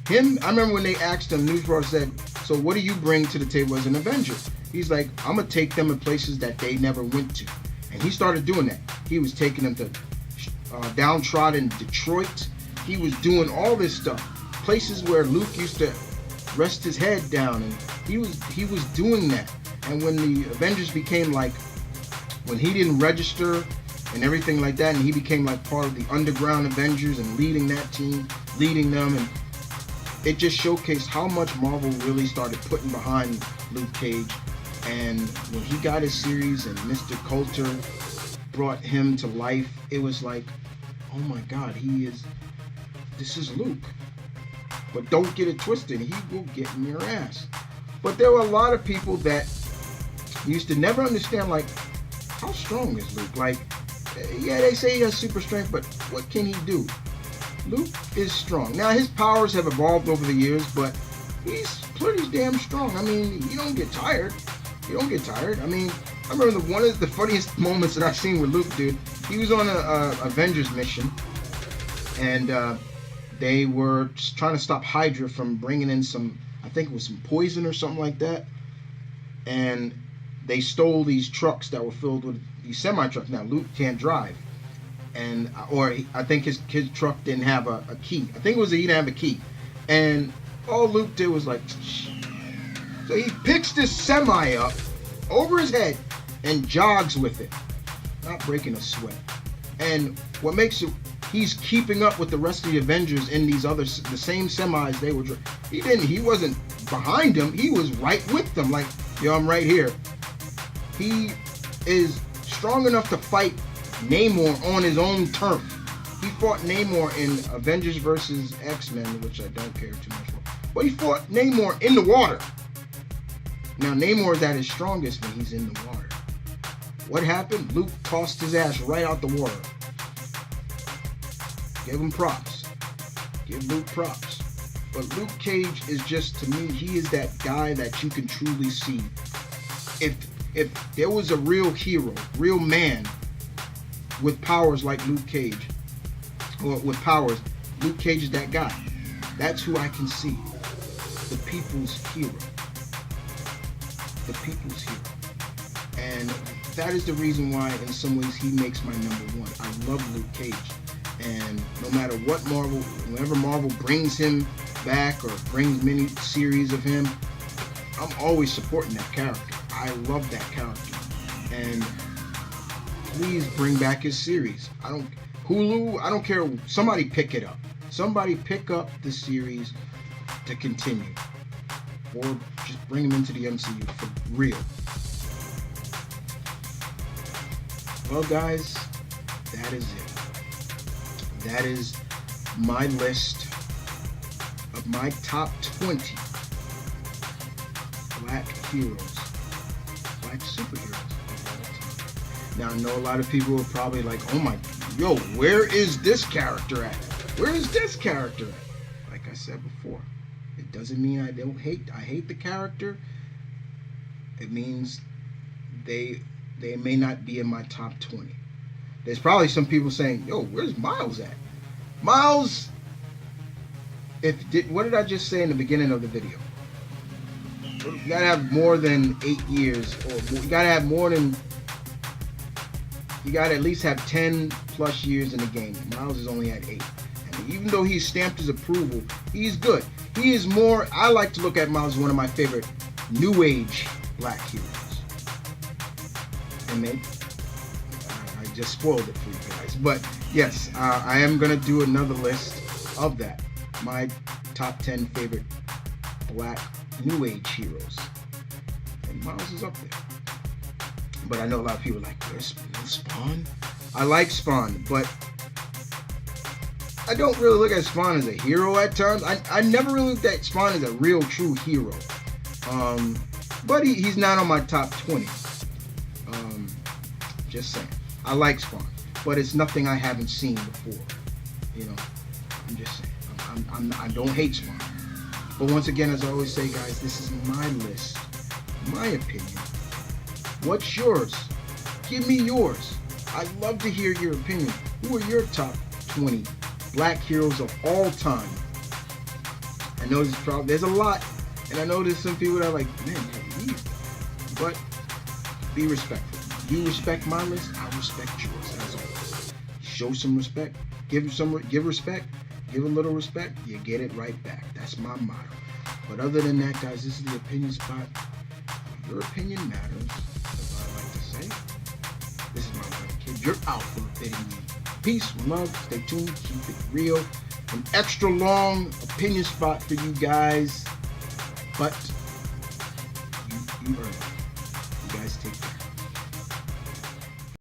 I remember when they asked him, news reporter said, so what do you bring to the table as an Avenger? He's like, I'm gonna take them in places that they never went to. And he started doing that. He was taking them to downtrodden Detroit. He was doing all this stuff. Places where Luke used to rest his head down, and he was doing that. And when the Avengers became like, when he didn't register and everything like that, and he became like part of the underground Avengers and leading that team, leading them, and it just showcased how much Marvel really started putting behind Luke Cage. And when he got his series and Mr. Coulter brought him to life, it was like, oh my God, this is Luke. But don't get it twisted, he will get in your ass. But there were a lot of people that used to never understand, like, how strong is Luke? Like, yeah, they say he has super strength, but what can he do? Luke is strong. Now, his powers have evolved over the years, but he's pretty damn strong. I mean, you don't get tired. I mean, I remember one of the funniest moments that I've seen with Luke, dude. He was on a Avengers mission, and they were trying to stop Hydra from bringing in some, I think it was some poison or something like that. And they stole these trucks that were filled with these semi-trucks. Now, Luke can't drive. I think his truck didn't have a key. I think it was he didn't have a key. And all Luke did was like, shh. So he picks this semi up over his head and jogs with it, not breaking a sweat. And what makes it, he's keeping up with the rest of the Avengers in the same semis they were. He wasn't behind them. He was right with them. Like, yo, I'm right here. He is strong enough to fight Namor on his own turf. He fought Namor in Avengers vs. X-Men, which I don't care too much for. But he fought Namor in the water. Now, Namor is at his strongest when he's in the water. What happened? Luke tossed his ass right out the water. Give him props. Give Luke props. But Luke Cage is just, to me, he is that guy that you can truly see. If there was a real hero, real man with powers like Luke Cage, or with powers, Luke Cage is that guy. That's who I can see. The people's hero. The people's hero. And that is the reason why, in some ways, he makes my number one. I love Luke Cage. And no matter what whenever Marvel brings him back or brings many series of him, I'm always supporting that character. I love that character. And please bring back his series. Hulu, I don't care. Somebody pick it up. Somebody pick up the series to continue. Or just bring him into the MCU for real. Well, guys, that is it. That is my list of my top 20 black heroes, black superheroes of all time. Now, I know a lot of people are probably like, oh my, where is this character at? Where is this character at? Like I said before, it doesn't mean I hate the character. It means they may not be in my top 20. There's probably some people saying, "Yo, where's Miles at?" Miles, what did I just say in the beginning of the video? You gotta have more than 8 years, or you gotta have more than. You gotta at least have 10 plus years in the game. Miles has only had 8, and even though he's stamped his approval, he's good. He is more. I like to look at Miles as one of my favorite new age black heroes. And maybe I just spoiled it for you guys, but yes, I am gonna do another list of that. My top 10 favorite black new age heroes, and Miles is up there. But I know a lot of people are like, "Where's Spawn?" I like Spawn, but I don't really look at Spawn as a hero at times. I never really looked at Spawn as a real true hero. But he's not on my top 20. Just saying. I like Spawn, but it's nothing I haven't seen before. You know, I'm just saying. I don't hate Spawn. But once again, as I always say, guys, this is my list, my opinion. What's yours? Give me yours. I'd love to hear your opinion. Who are your top 20 black heroes of all time? I know there's a lot, and I know there's some people that are like, "Man, leave." But be respectful. You respect my list, I respect yours. As always, show some respect. Give respect. Give a little respect. You get it right back. That's my motto. But other than that, guys, this is the opinion spot. Your opinion matters. That's what I like to say. This is my kid. Your alpha bidding you peace, love. Stay tuned. Keep it real. An extra long opinion spot for you guys, but you earn it.